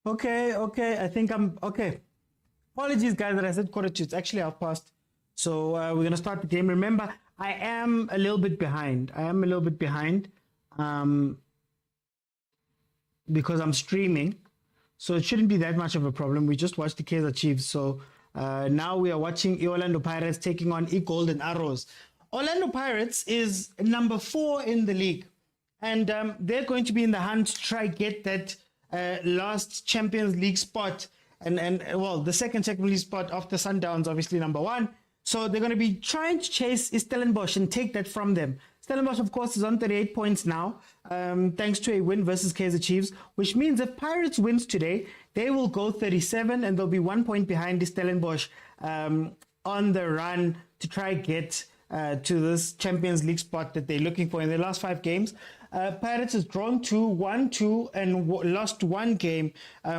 Okay. I think I'm okay. Apologies, guys, that I said quarter two. It's actually half past. So we're gonna start the game. Remember, I am a little bit behind. Because I'm streaming. So it shouldn't be that much of a problem. We just watched the Kaizer Chiefs. So now we are watching Orlando Pirates taking on Golden Arrows. Orlando Pirates is number 4 in the league. And they're going to be in the hunt to try get that last Champions League spot. And well, the second Champions League spot after Sundowns, obviously number 1. So they're going to be trying to chase Stellenbosch and take that from them. Stellenbosch, of course, is on 38 points now, thanks to a win versus Kaizer Chiefs, which means if Pirates wins today, they will go 37 and they'll be 1 point behind the Stellenbosch on the run to try get to this Champions League spot that they're looking for in their last 5 games. Pirates has drawn 2, won 2, and lost 1 game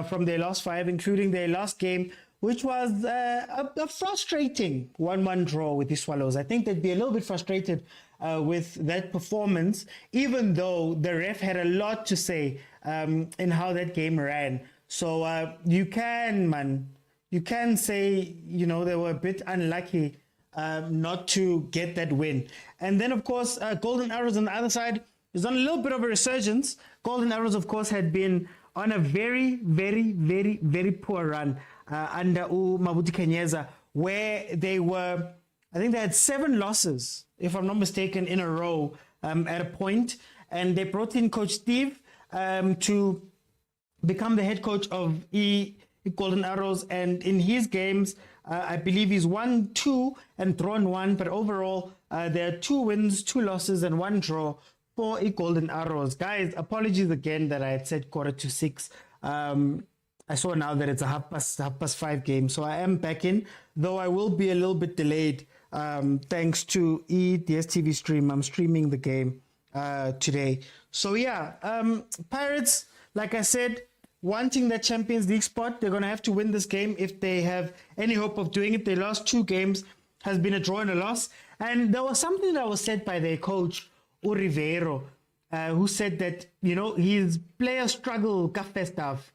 from their last 5, including their last game, which was a frustrating 1-1 draw with the Swallows. I think they'd be a little bit frustrated with that performance, even though the ref had a lot to say in how that game ran. So you can say, they were a bit unlucky not to get that win. And then, of course, Golden Arrows on the other side is on a little bit of a resurgence. Golden Arrows, of course, had been on a very, very, very, very poor run under Mabuti Kenyeza, where they were, I think they had 7 losses, if I'm not mistaken, in a row at a point. And they brought in Coach Steve to become the head coach of Golden Arrows. And in his games, I believe he's won 2 and drawn 1. But overall, there are 2 wins, 2 losses, and 1 draw for Golden Arrows. Guys, apologies again that I had said quarter to 6. I saw now that it's a half past 5 game. So I am back in, though I will be a little bit delayed thanks to dstv stream. I'm streaming the game today. So yeah, Pirates, like I said, wanting that Champions League spot, they're going to have to win this game if they have any hope of doing it. Their last 2 games has been a draw and a loss. And there was something that was said by their coach, Rivero, who said that, his players struggle CAF stuff.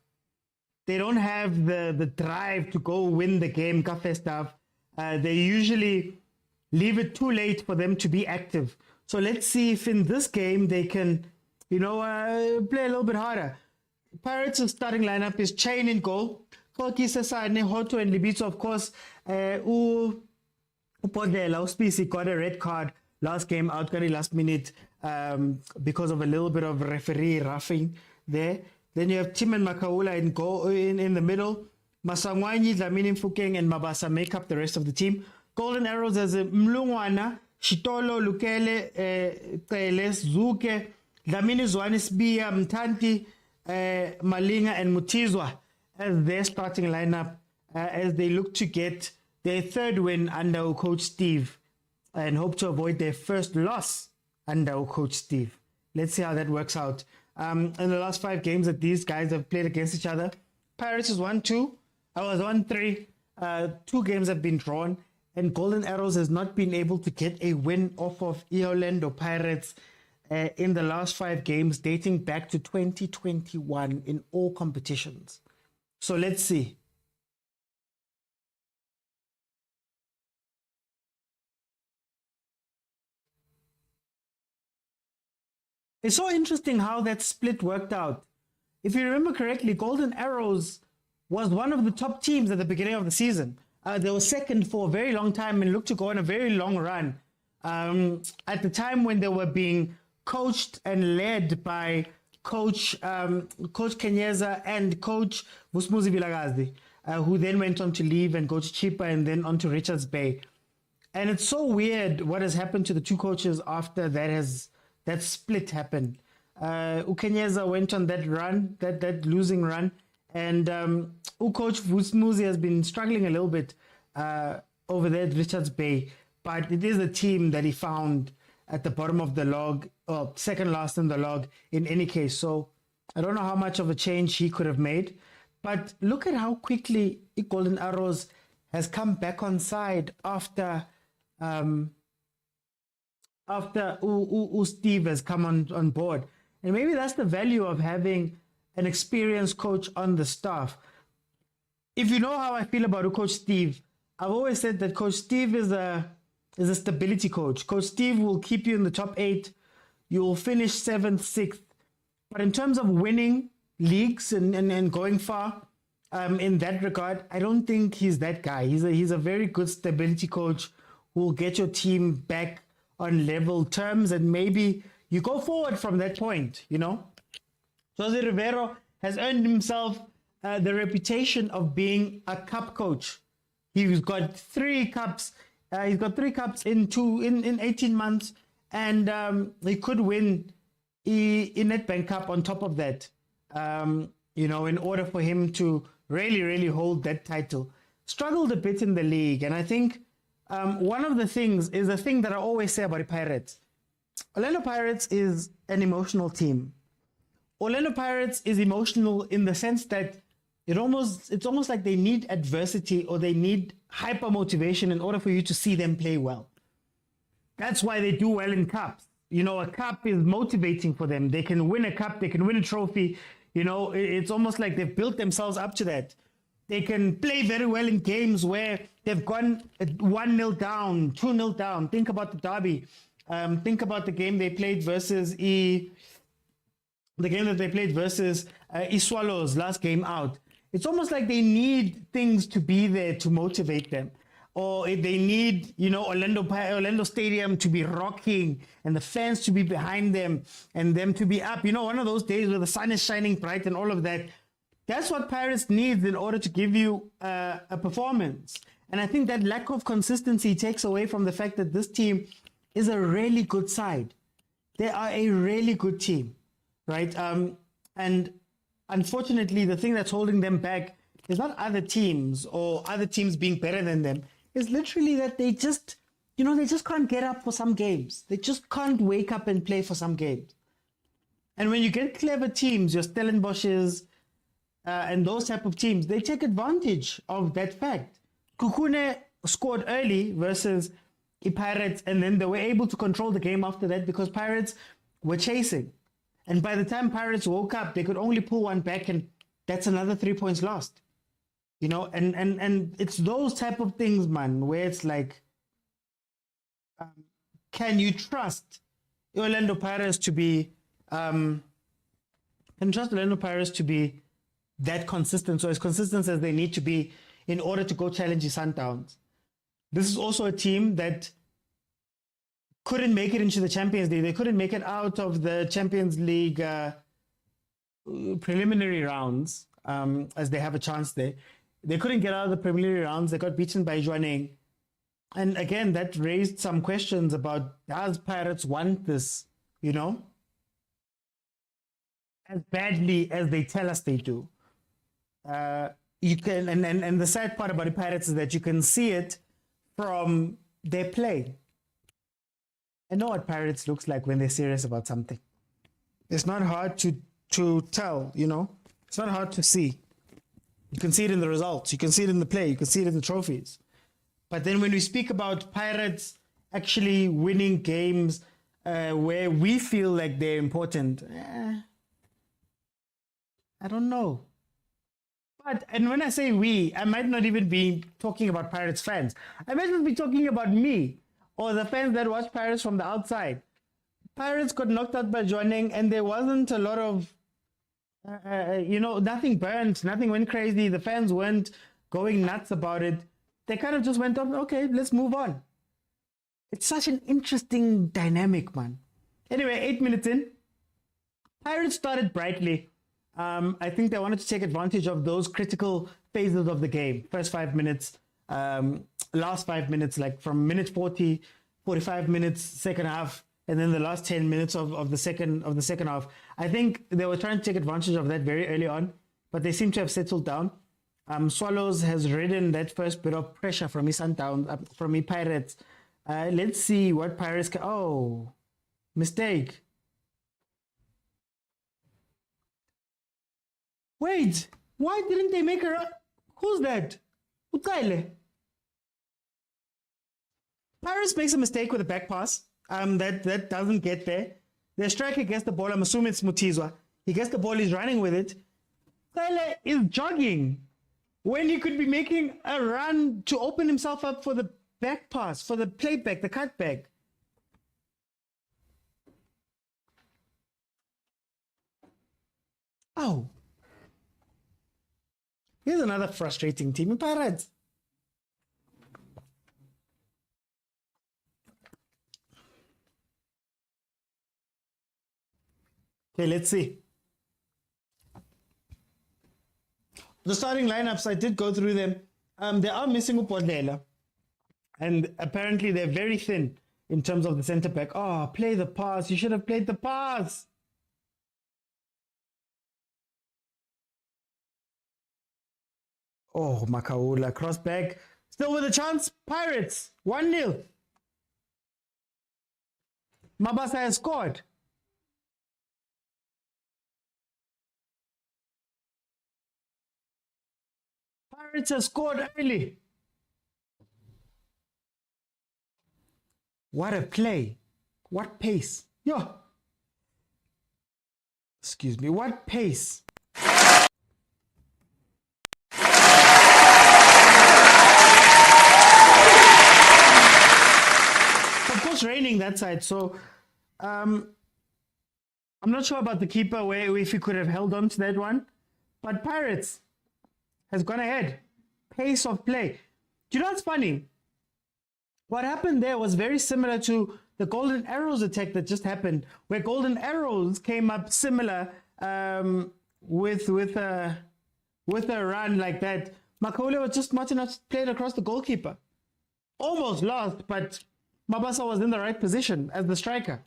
They don't have the drive to go win the game CAF stuff. They usually leave it too late for them to be active. So let's see if in this game they can, play a little bit harder. Pirates' starting lineup is Chain in goal. Koki Sesane, Hoto, and Libito, of course. Upodlela, Uspisi got a red card last game, out very last minute because of a little bit of referee roughing there. Then you have Tim and Makaula in goal in the middle. Masangwanyi, Dlamini Mfukeng, and Mabasa make up the rest of the team. Golden Arrows as a Mlungwana, Shitolo, Lukele, Teles, Zuke, Dlamini Zwanisbia, Mtanti, Malinga, and Mutizwa as their starting lineup as they look to get their 3rd win under Coach Steve and hope to avoid their first loss under Coach Steve. Let's see how that works out. In the last 5 games that these guys have played against each other, Pirates is 1-2. I was 1-3. 2 games have been drawn, and Golden Arrows has not been able to get a win off of Orlando Pirates in the last 5 games, dating back to 2021 in all competitions. So let's see. It's so interesting how that split worked out. If you remember correctly, Golden Arrows was one of the top teams at the beginning of the season. They were second for a very long time and looked to go on a very long run. At the time when they were being coached and led by Coach Kenyeza and Coach Vusmuzi Vilakazi, who then went on to leave and go to CHIPPA and then on to Richards Bay. And it's so weird what has happened to the 2 coaches after that split happened. Ukenyeza went on that run, that losing run, and Coach Vusmuzi has been struggling a little bit over there at Richards Bay, but it is a team that he found at the bottom of the log, or second last in the log in any case. So I don't know how much of a change he could have made, but look at how quickly Golden Arrows has come back on side after Steve has come on board. And maybe that's the value of having an experienced coach on the staff. If you know how I feel about Coach Steve, I've always said that Coach Steve is a stability coach. Coach Steve will keep you in the top 8. You will finish 7th, 6th. But in terms of winning leagues and going far, in that regard, I don't think he's that guy. He's a very good stability coach who will get your team back on level terms, and maybe you go forward from that point, you know. Jose Rivero has earned himself the reputation of being a cup coach. He's got 3 cups. He's got 3 cups in 18 months, and he could win a Nedbank Cup on top of that. You know, in order for him to really hold that title. Struggled a bit in the league, and I think one of the things is a thing that I always say about the Pirates. Orlando Pirates is an emotional team. Orlando Pirates is emotional in the sense that it's almost like they need adversity or they need hyper motivation in order for you to see them play well. That's why they do well in cups. You know, a cup is motivating for them. They can win a cup, they can win a trophy. You know, it's almost like they've built themselves up to that. They can play very well in games where they've gone 1-0 down, 2-0 down. Think about the derby. Think about the game they played versus Swallows last game out. It's almost like they need things to be there to motivate them. Or they need, you know, Orlando Stadium to be rocking and the fans to be behind them and them to be up. You know, one of those days where the sun is shining bright and all of that. That's what Pirates needs in order to give you a performance. And I think that lack of consistency takes away from the fact that this team is a really good side. They are a really good team, right? And unfortunately, the thing that's holding them back is not other teams or other teams being better than them. It's literally that they just can't get up for some games. They just can't wake up and play for some games. And when you get clever teams, your Stellenbosches and those type of teams, they take advantage of that fact. Kukune scored early versus the Pirates, and then they were able to control the game after that because Pirates were chasing. And by the time Pirates woke up, they could only pull one back, and that's another 3 points lost. You know, and it's those type of things, man, where it's like, can you trust Orlando Pirates to be, that consistent, so as consistent as they need to be in order to go challenge the Sundowns? This is also a team that couldn't make it into the Champions League. They couldn't make it out of the Champions League preliminary rounds, as they have a chance there. They couldn't get out of the preliminary rounds. They got beaten by Jwaneng. And again, that raised some questions about, does Pirates want this, you know, as badly as they tell us they do? You can, and the sad part about the Pirates is that you can see it from their play. I know what Pirates looks like when they're serious about something. It's not hard to tell, you know. It's not hard to see. You can see it in the results. You can see it in the play. You can see it in the trophies. But then when we speak about Pirates actually winning games where we feel like they're important, I don't know. And when I say we, I might not even be talking about Pirates fans. I might even be talking about me or the fans that watch Pirates from the outside. Pirates got knocked out by Jwaneng, and there wasn't a lot of, nothing burnt, nothing went crazy. The fans weren't going nuts about it. They kind of just went on, okay, let's move on. It's such an interesting dynamic, man. Anyway, 8 minutes in, Pirates started brightly. I think they wanted to take advantage of those critical phases of the game. First 5 minutes, last 5 minutes, like from minute 40, 45 minutes, second half, and then the last 10 minutes of the second half. I think they were trying to take advantage of that very early on, but they seem to have settled down. Swallows has ridden that first bit of pressure from his Sundowns, from his Pirates. Let's see what Pirates can. Oh, mistake. Wait, why didn't they make a run? Who's that? Ukaile. Pirates makes a mistake with a back pass. That doesn't get there. Their striker gets the ball. I'm assuming it's Mutizwa. He gets the ball, he's running with it. Sele is jogging when he could be making a run to open himself up for the back pass, for the playback, the cutback. Oh. Here's another frustrating team in Pirates. Okay, let's see. The starting lineups, I did go through them. They are missing Upodlela. And apparently they're very thin in terms of the centre back. Oh, play the pass. You should have played the pass. Oh, Makaula, cross back. Still with a chance. Pirates, 1-0. Mabasa has scored. Pirates have scored early. What a play. What pace. Yo. Excuse me. What pace. Of course, raining that side. So, I'm not sure about the keeper, if he could have held on to that one. But Pirates has gone ahead. Pace of play. Do you know what's funny? What happened there was very similar to the Golden Arrows attack that just happened, where Golden Arrows came up similar with a run like that. Makaula was just smart enough to play it across the goalkeeper. Almost lost, but Mabasa was in the right position as the striker.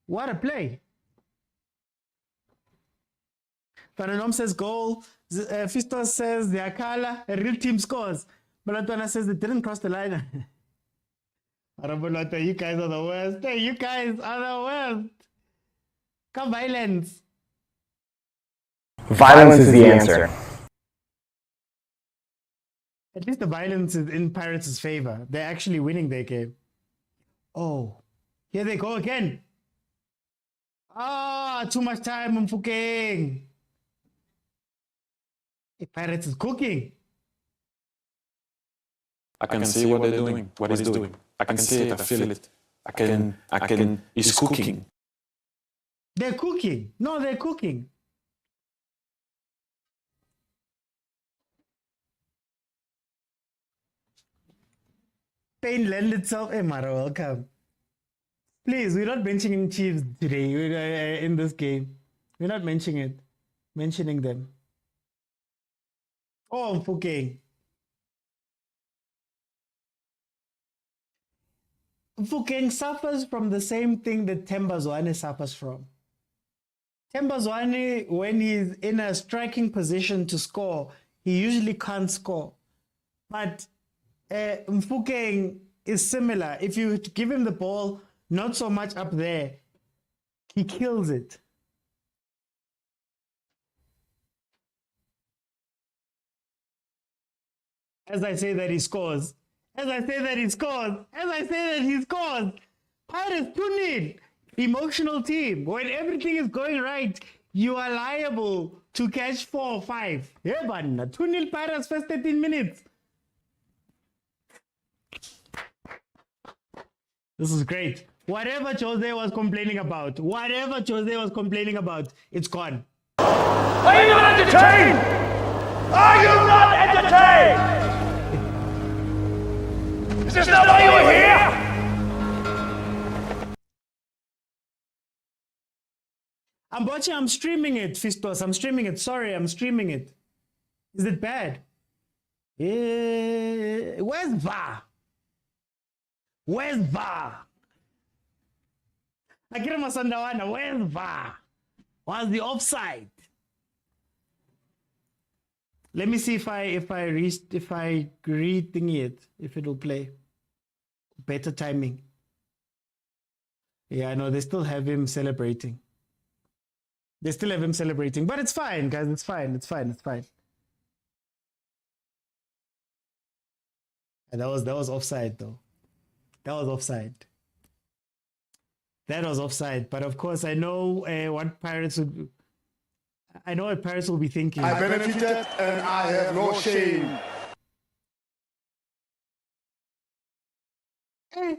What a play. Fananom says goal. Fistos says the Akala, a real team scores. Malatona says it didn't cross the line. Arabolota, you guys are the worst. Hey, you guys are the worst. Come violence. Violence is the answer. At least the violence is in Pirates' favor. They're actually winning their game. Oh, here they go again. Ah, too much time, Mfukeng. Pirates is cooking. I can see what they're doing, what he's doing. I can see it, I feel it. He's cooking. They're cooking. No, they're cooking. Pain lend itself. Hey, Mara, welcome. Please, we're not mentioning Chiefs today in this game. We're not mentioning them. Oh, Mfukeng. Mfukeng suffers from the same thing that Themba Zwane suffers from. Themba Zwane, when he's in a striking position to score, he usually can't score. But Mfukeng is similar. If you give him the ball, not so much up there, he kills it. As I say that he scores. As I say that he scores. As I say that he scores. Pirates 2-0. Emotional team. When everything is going right, you are liable to catch 4 or 5. Yeah, but 2-0 Pirates first 13 minutes. This is great. Whatever Jose was complaining about, it's gone. Are you not entertained? Are you not entertained? Is this not why you were here? I'm streaming it, Fistos. I'm streaming it. Sorry, I'm streaming it. Is it bad? Where's VAR? Where's VAR? Akira Masandawana, where's VAR? What's the offside? Let me see if I re-thingy it, if it'll play. Better timing. Yeah, I know they still have him celebrating. But it's fine, guys. It's fine. And that was offside, though. That was offside. But of course, I know what Pirates would do. I know what Paris will be thinking. I benefited and I have no shame. Hey,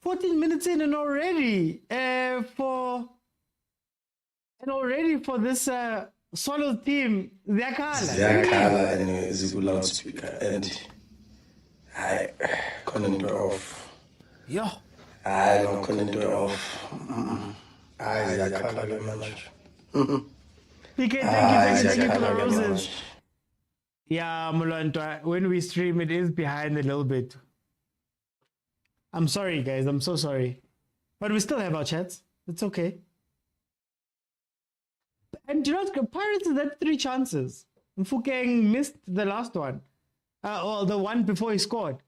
14 minutes in and already for this solid team, Ziyakhala and Ziku loudspeaker and I couldn't do it off. Yo. I don't couldn't do it off. I Ziyakhala very much. PK, thank you for the roses. Yeah, Mulantwa, when we stream, it is behind a little bit. I'm sorry, guys. I'm so sorry. But we still have our chats. It's okay. And you know what? Pirates had 3 chances. Mfukeng missed the last one. Or the one before he scored.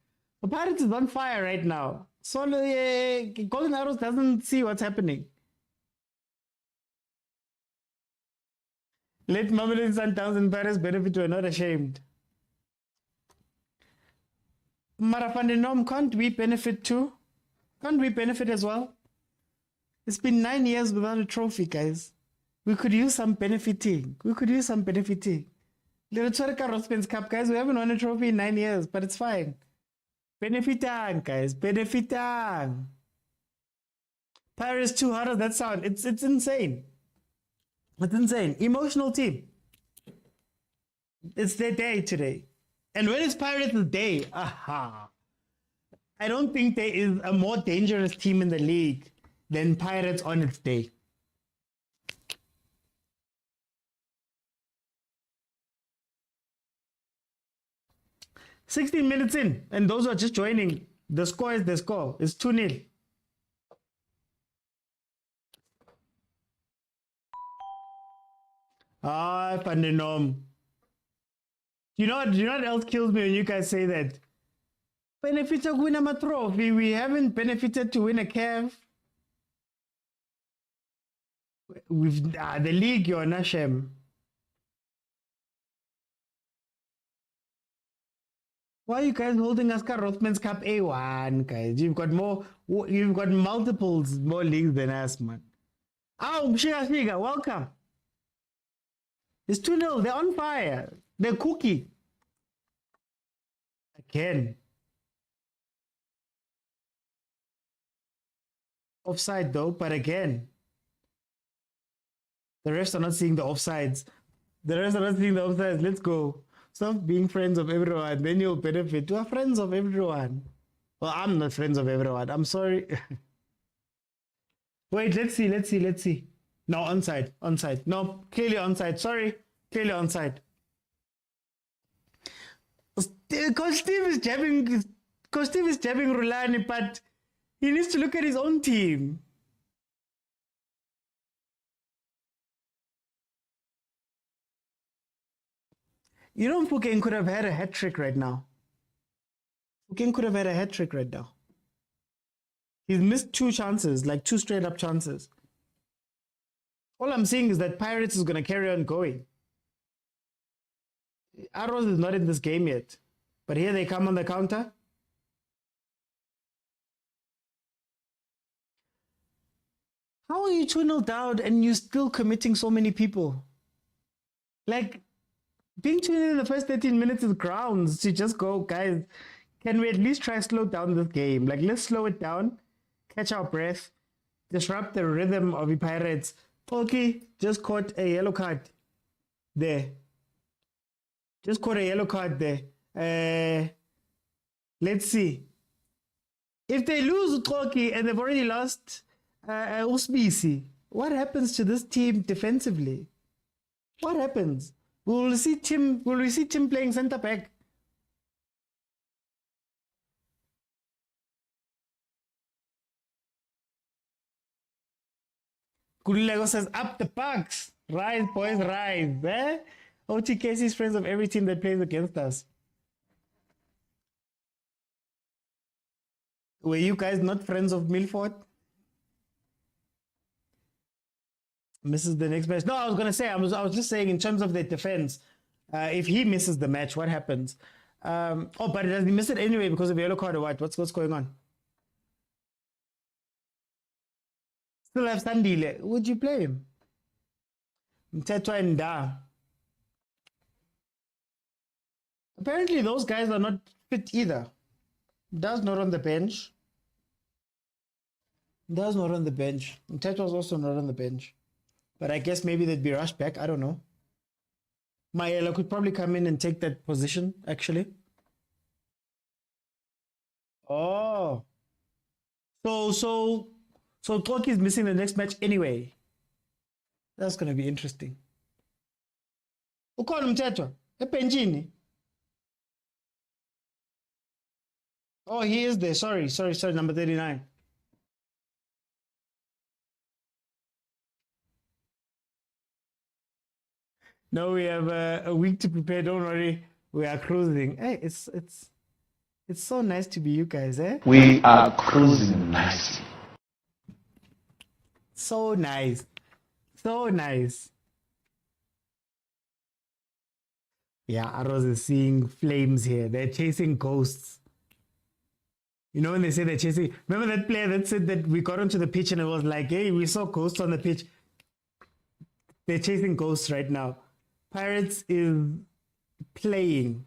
The Pirates is on fire right now. So Golden Arrows doesn't see what's happening. Let Mamelodi Sundowns and Paris benefit. We're not ashamed. Marafandenom, can't we benefit too? Can't we benefit as well? It's been 9 years without a trophy, guys. We could use some benefiting. Little Tsorika Rospen's Cup, guys. We haven't won a trophy in 9 years, but it's fine. Benefitang, guys. Benefitang. Paris too. How does that sound? It's insane. It's insane. Emotional team. It's their day today. And when it's Pirates' day, aha. I don't think there is a more dangerous team in the league than Pirates on its day. "16 minutes in, and those who are just joining, the score is the score. It's 2-0. Pandenom. You know what else kills me when you guys say that? Benefit to win a trophy. We haven't benefited to win a CAF. With the league, you're not shame. Why are you guys holding us Rothman's Cup A1, guys? You've got multiples more leagues than us, man. Oh, Mshiga, welcome. It's 2-0. They're on fire. They're cookie. Again. Offside though, but again. The refs are not seeing the offsides. Let's go. Stop being friends of everyone, then you'll benefit. We are friends of everyone. Well, I'm not friends of everyone. I'm sorry. Wait, let's see. No, onside. No, clearly onside. Sorry, clearly onside. Coach Steve is jabbing Rulani, but he needs to look at his own team. You know, Mfukeng could have had a hat trick right now. He's missed 2 chances, like 2 straight up chances. All I'm saying is that Pirates is going to carry on going. Arrows is not in this game yet. But here they come on the counter. How are you 2-0 down and you're still committing so many people? Like, being 2-0 in the first 13 minutes is grounds to just go, guys, can we at least try to slow down this game? Like, let's slow it down, catch our breath, disrupt the rhythm of the Pirates. Polky just caught a yellow card there. Let's see. If they lose Ukoki and they've already lost Usbisi, what happens to this team defensively? What happens? Will we see Tim playing centre back? Kulilego says, up the pucks. Rise, boys, rise. Eh? OTKC is friends of every team that plays against us. Were you guys not friends of Milford? Misses the next match. No, I was going to say, I was just saying in terms of their defense, if he misses the match, what happens? But does he miss it anyway because of yellow card or what? What's going on? Still have Sandile. Would you play him? Mtetwa and Da. Apparently, those guys are not fit either. Da's not on the bench. Da's not on the bench. Mtetwa's also not on the bench. But I guess maybe they'd be rushed back. I don't know. Maela could probably come in and take that position, actually. Oh. So Toki is missing the next match anyway. That's going to be interesting. Ukhona Mtetwa ebenchini. Oh, he is there. Sorry, number 39. No, we have a week to prepare. Don't worry, we are cruising. Hey, it's so nice to be you guys, eh? We are cruising nicely. So nice, so nice. Yeah, Arrows is seeing flames here. They're chasing ghosts. You know when they say they're chasing. Remember that player that said that we got onto the pitch and it was like, hey, we saw ghosts on the pitch. They're chasing ghosts right now. Pirates is playing.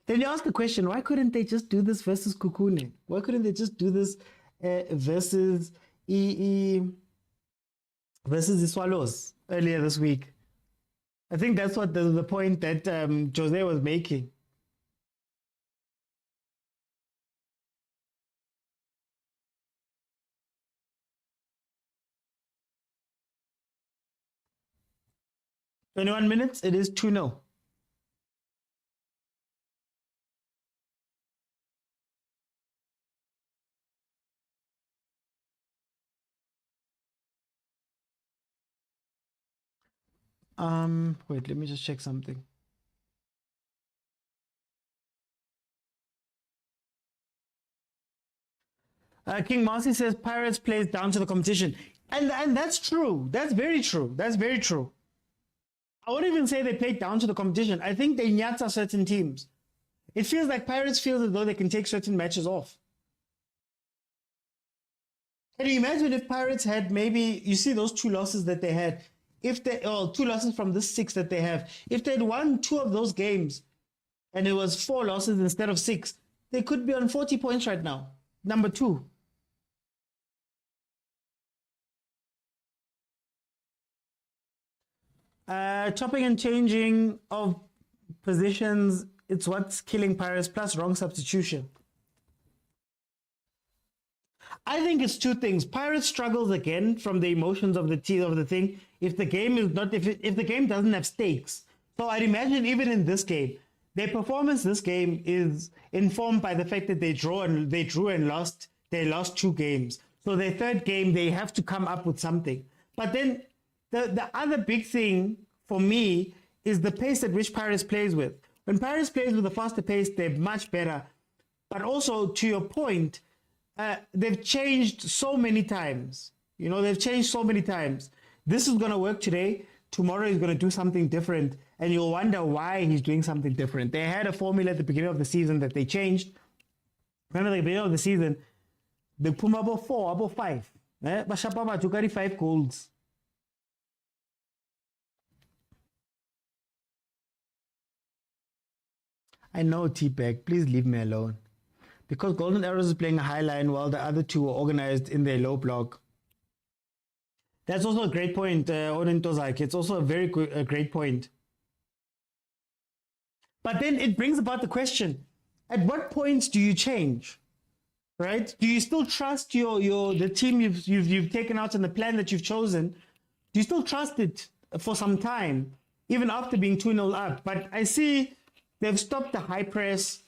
Then you ask the question, why couldn't they just do this versus Kukune? Why couldn't they just do this versus versus the Swallows earlier this week? I think that's what the point that Jose was making. $21, it is 2-0. Wait, let me just check something. King Marcy says Pirates plays down to the competition. And that's true. That's very true. That's very true. I wouldn't even say they played down to the competition. I think they nyata certain teams. It feels like Pirates feel as though they can take certain matches off. Can you imagine if Pirates had maybe, you see those 2 losses that they had, if they, 2 losses from the 6 that they have, if they'd won 2 of those games and it was 4 losses instead of 6, they could be on 40 points right now. Number 2. Chopping and changing of positions, it's what's killing Pirates, plus wrong substitution. I think it's 2 things. Pirates struggles again from the emotions of the thing. If the game is not, if the game doesn't have stakes. So I'd imagine even in this game, their performance this game is informed by the fact that they drew and lost. They lost 2 games. So their 3rd game, they have to come up with something. But then the other big thing for me is the pace at which Pirates plays with. When Pirates plays with a faster pace, they're much better. But also, to your point, they've changed so many times. You know, they've changed so many times. This is going to work today. Tomorrow he's going to do something different. And you'll wonder why he's doing something different. They had a formula at the beginning of the season that they changed. Remember, at the beginning of the season, they put about 4, about 5. Bashapaba to carry 5 goals. I know, T-Bag. Please leave me alone. Because Golden Arrows is playing a high line while the other 2 were organized in their low block. That's also a great point, Oden Tozak. It's also a very great point. But then it brings about the question, at what points do you change? Right? Do you still trust the team you've taken out and the plan that you've chosen? Do you still trust it for some time, even after being 2-0 up? But I see they've stopped the high press.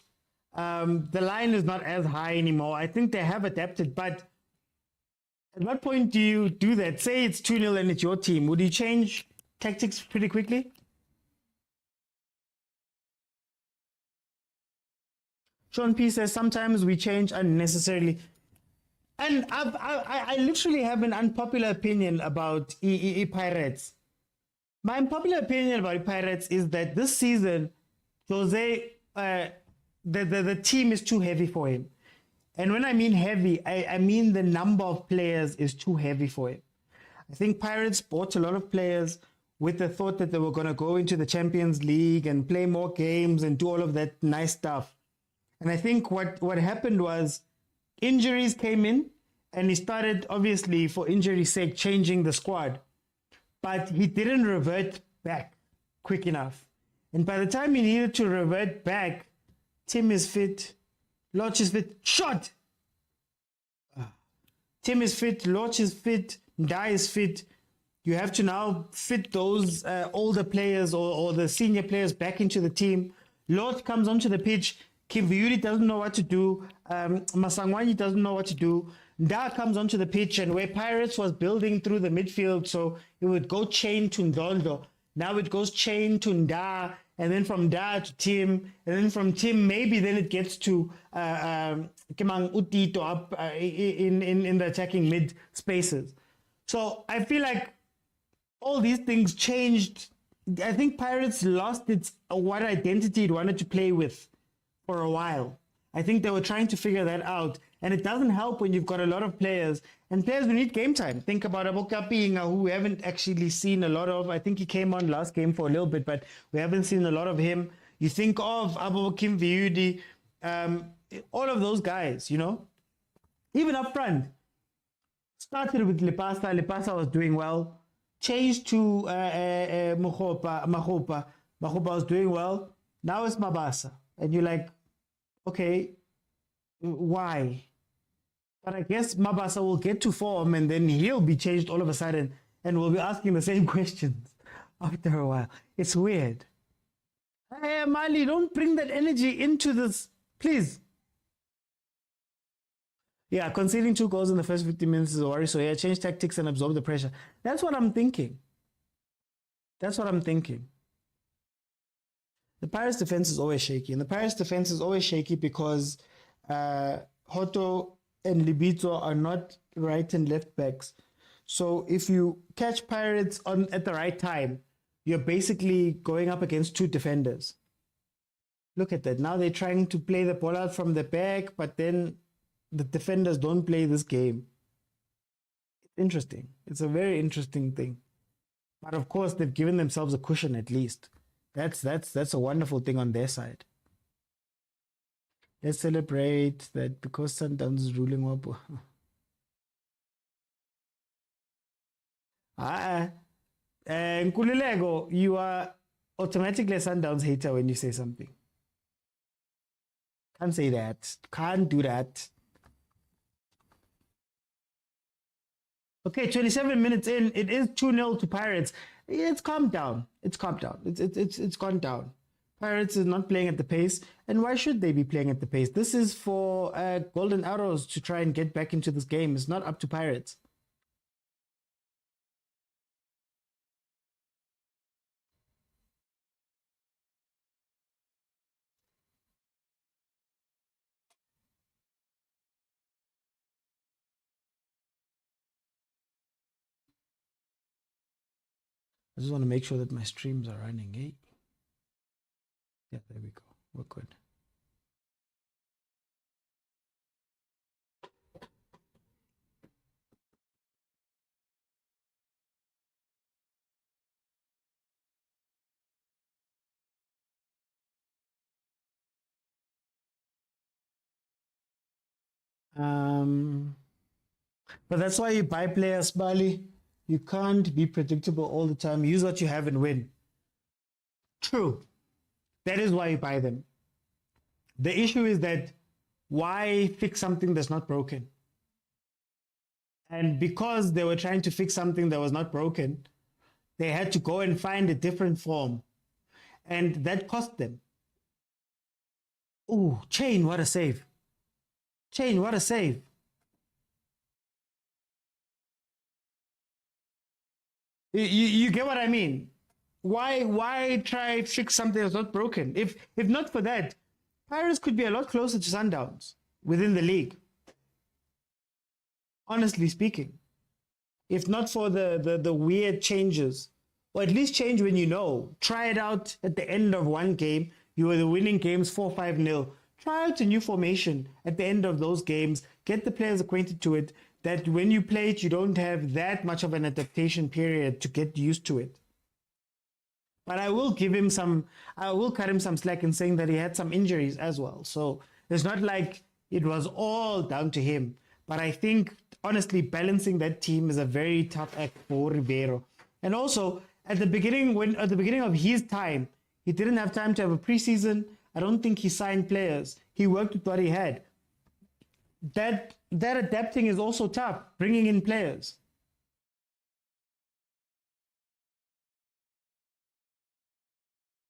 The line is not as high anymore. I think they have adapted, but at what point do you do that? Say it's 2-0 and it's your team. Would you change tactics pretty quickly? Sean P says, sometimes we change unnecessarily. And I literally have an unpopular opinion about Pirates. My unpopular opinion about Pirates is that this season, Jose, the team is too heavy for him. And when I mean heavy, I mean the number of players is too heavy for him. I think Pirates bought a lot of players with the thought that they were going to go into the Champions League and play more games and do all of that nice stuff. And I think what happened was injuries came in and he started, obviously, for injury's sake, changing the squad. But he didn't revert back quick enough. And by the time he needed to revert back, Tim is fit, Lodge is fit, shot! Tim is fit, Lodge is fit, Ndai is fit. You have to now fit those older players or the senior players back into the team. Lodge comes onto the pitch. Kimviuri doesn't know what to do. Masangwani doesn't know what to do. Nda comes onto the pitch, and where Pirates was building through the midfield, so it would go chain to Ndondo. Now it goes chain to Nda, and then from Nda to Tim, and then from Tim, maybe then it gets to Kemang Utito up in the attacking mid spaces. So I feel like all these things changed. I think Pirates lost its what identity it wanted to play with for a while. I think they were trying to figure that out. And it doesn't help when you've got a lot of players and players who need game time. Think about Abokapinga, who we haven't actually seen a lot of. I think he came on last game for a little bit, but we haven't seen a lot of him. You think of Abokim Viudi, all of those guys, you know, even up front. Started with Lipasa. Lipasa was doing well. Changed to Mahopa. Mahopa was doing well. Now it's Mabasa. And you're like, okay, why? But I guess Mabasa will get to form and then he'll be changed all of a sudden and we'll be asking the same questions after a while. It's weird. Hey, Mali, don't bring that energy into this, please. Yeah, conceding 2 goals in the first 50 minutes is a worry. So yeah, change tactics and absorb the pressure. That's what I'm thinking. That's what I'm thinking. The Pirates defense is always shaky. And the Pirates defense is always shaky because Hoto and Libito are not right and left backs. So if you catch Pirates at the right time, you're basically going up against 2 defenders. Look at that. Now they're trying to play the ball out from the back, but then the defenders don't play this game. It's interesting. It's a very interesting thing. But of course, they've given themselves a cushion at least. That's a wonderful thing on their side. Let's celebrate that because Sundowns is ruling up. Nkululeko, you are automatically a Sundowns hater when you say something. Can't say that. Can't do that. Okay, 27 minutes in, it is 2-0 to Pirates. It's calmed down. It's calmed down. It's gone down. Pirates is not playing at the pace, and why should they be playing at the pace? This is for Golden Arrows to try and get back into this game. It's not up to Pirates. I just want to make sure that my streams are running, eh? Yeah, there we go. We're good. But that's why you buy players, Bali. You can't be predictable all the time. Use what you have and win. True. That is why you buy them. The issue is that why fix something that's not broken? And because they were trying to fix something that was not broken, they had to go and find a different form. And that cost them. Ooh, Chain, what a save. Chain, what a save. You get what I mean? Why try fix something that's not broken? If not for that, Pirates could be a lot closer to Sundowns within the league. Honestly speaking. If not for the weird changes. Or at least change when you know. Try it out at the end of one game. You were the winning games 4-5-0. try out a new formation at the end of those games, get the players acquainted to it, that when you play it, you don't have that much of an adaptation period to get used to it. But I will cut him some slack in saying that he had some injuries as well. So it's not like it was all down to him. But I think, honestly, balancing that team is a very tough act for Ribeiro. And also, at the beginning of his time, he didn't have time to have a preseason. I don't think he signed players. He worked with what he had. That adapting is also tough, bringing in players.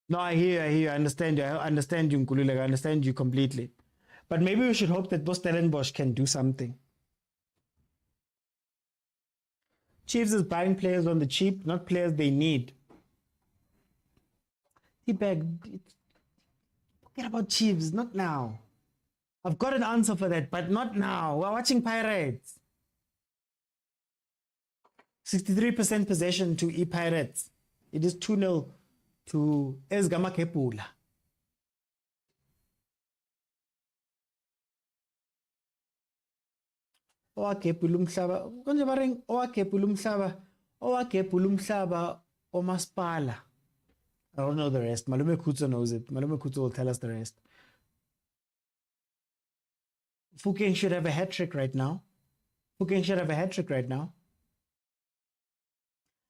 No, I hear you. I understand you. I understand you, Nkululeko. I understand you completely. But maybe we should hope that Stellenbosch can do something. Chiefs is buying players on the cheap, not players they need. Forget about Chiefs, not now. I've got an answer for that, but not now. We're watching Pirates. 63% possession to E-Pirates. It is 2-0 to Ezgama Kepula. Owakephula umhlaba omasipala. I don't know the rest. Malume Kutso knows it. Malume Kutso will tell us the rest. Fukeng should have a hat-trick right now.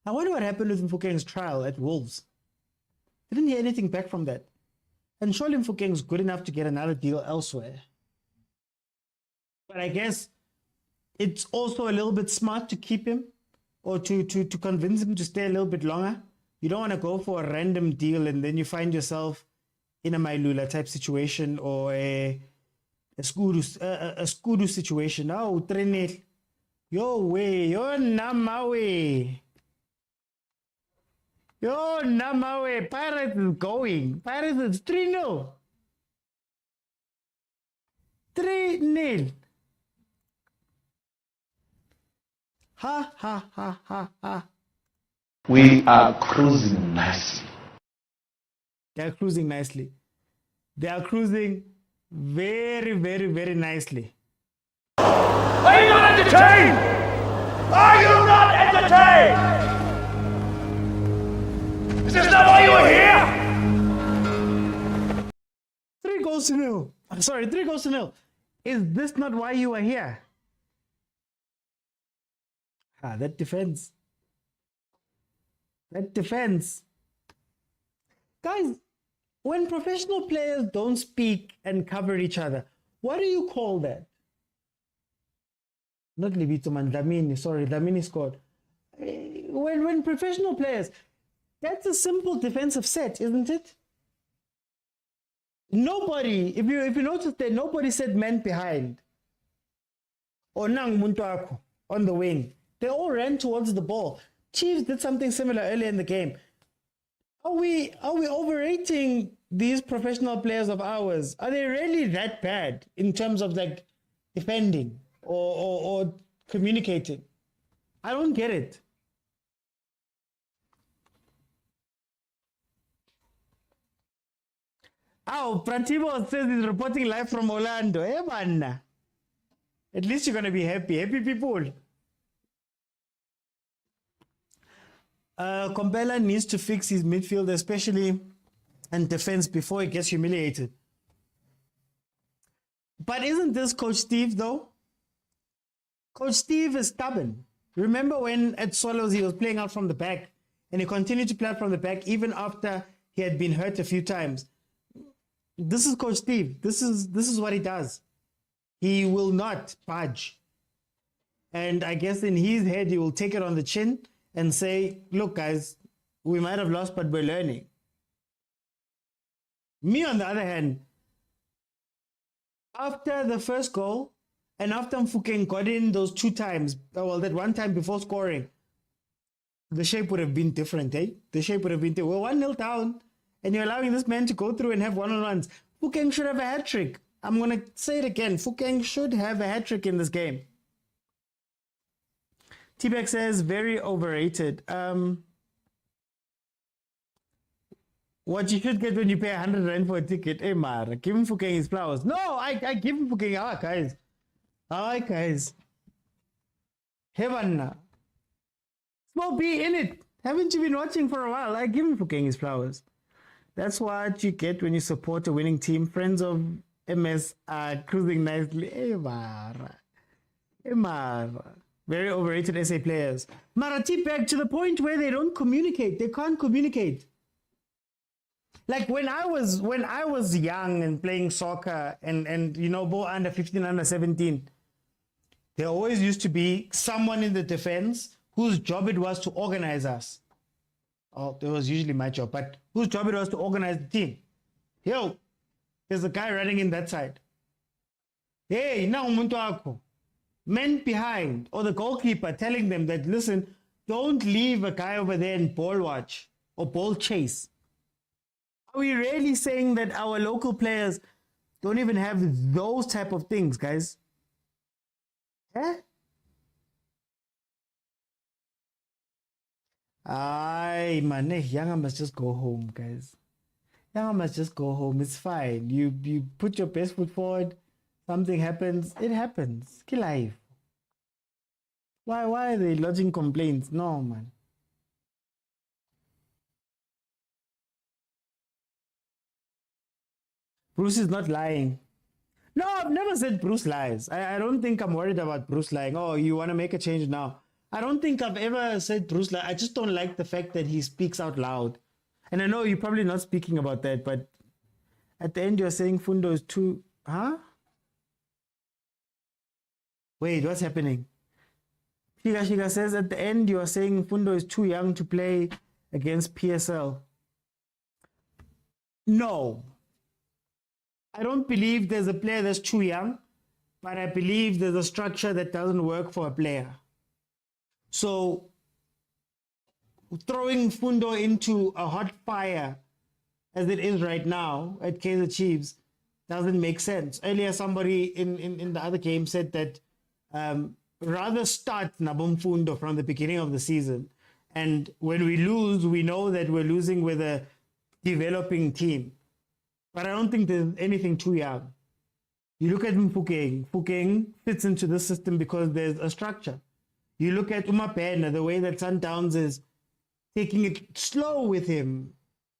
I wonder what happened with Fukeng's trial at Wolves. Didn't hear anything back from that. And surely Fukeng's good enough to get another deal elsewhere. But I guess it's also a little bit smart to keep him or to convince him to stay a little bit longer. You don't want to go for a random deal and then you find yourself in a Mailula type situation or a Skudu situation. Oh, Trenel. Yo way, yo namawe. Yo namawe. Pirates is going. Pirates is 3-0. 3-0. Ha ha ha ha ha. We are cruising nicely. They are cruising nicely. They are cruising very, very, very nicely. Are you not entertained? Are you not entertained? Is this not why you are here? 3 goals to nil. I'm sorry, 3 goals to nil. Is this not why you are here? That defense. Guys, when professional players don't speak and cover each other, what do you call that? Not Libito man, Dlamini. Sorry, Dlamini scored. When professional players, that's a simple defensive set, isn't it? Nobody, if you notice that nobody said man behind or nang muntu ako on the wing. They all ran towards the ball. Chiefs did something similar earlier in the game. Are we overrating these professional players of ours? Are they really that bad in terms of like defending or communicating? I don't get it. Oh, Prantivo says he's reporting live from Orlando. Hey, man. At least you're going to be happy. Happy people. Kompela needs to fix his midfield, especially and defense, before he gets humiliated. But isn't this Coach Steve, though? Coach Steve is stubborn. Remember when at Swallows he was playing out from the back, and he continued to play out from the back even after he had been hurt a few times. This is Coach Steve. This is what he does. He will not budge. And I guess in his head, he will take it on the chin and say, look, guys, we might have lost, but we're learning. Me, on the other hand, after the first goal, and after Mfukeng got in those 2 times, well, that 1 time before scoring, the shape would have been different, eh? The shape would have been different. We're 1-0 down, and you're allowing this man to go through and have one-on-ones. Mfukeng should have a hat-trick. I'm going to say it again. Mfukeng should have a hat-trick in this game. T-Beck says, very overrated. What you should get when you pay 100 rand for a ticket, hey Mara, give him Fukeng his flowers. No, I give him Fukeng. All right, guys. All right, guys. Heaven. Small B in it. Haven't you been watching for a while? I give him Fukeng his flowers. That's what you get when you support a winning team. Friends of MS are cruising nicely. Hey Mara. Hey Mara. Very overrated SA players. Mara, tip back to the point where they don't communicate. They can't communicate. Like when I was young and playing soccer and you know, both under 15, under 17, there always used to be someone in the defense whose job it was to organize us. Oh, that was usually my job, but whose job it was to organize the team. Yo, there's a guy running in that side. Hey, now umuntu wakho. Men behind, or the goalkeeper telling them that, listen, don't leave a guy over there and ball watch or ball chase. Are we really saying that our local players don't even have those type of things, guys? Eh? Aye, man, Yanga must just go home, guys. Yanga must just go home. It's fine. You put your best foot forward. Something happens. It happens. Kill life. Why are they lodging complaints? No, man. Bruce is not lying. No, I've never said Bruce lies. I don't think I'm worried about Bruce lying. Oh, you want to make a change now? I don't think I've ever said Bruce lies. I just don't like the fact that he speaks out loud. And I know you're probably not speaking about that, but at the end you're saying Fundo is too... Huh? Wait, what's happening? Shiga says at the end you are saying Fundo is too young to play against PSL. No. I don't believe there's a player that's too young, but I believe there's a structure that doesn't work for a player. So throwing Fundo into a hot fire as it is right now at Kaizer Chiefs doesn't make sense. Earlier, somebody in the other game said that rather start Nabum Fundo from the beginning of the season. And when we lose, we know that we're losing with a developing team. But I don't think there's anything too young. You look at Mfukeng. Mfukeng fits into this system because there's a structure. You look at Umapena, the way that Sundowns is taking it slow with him,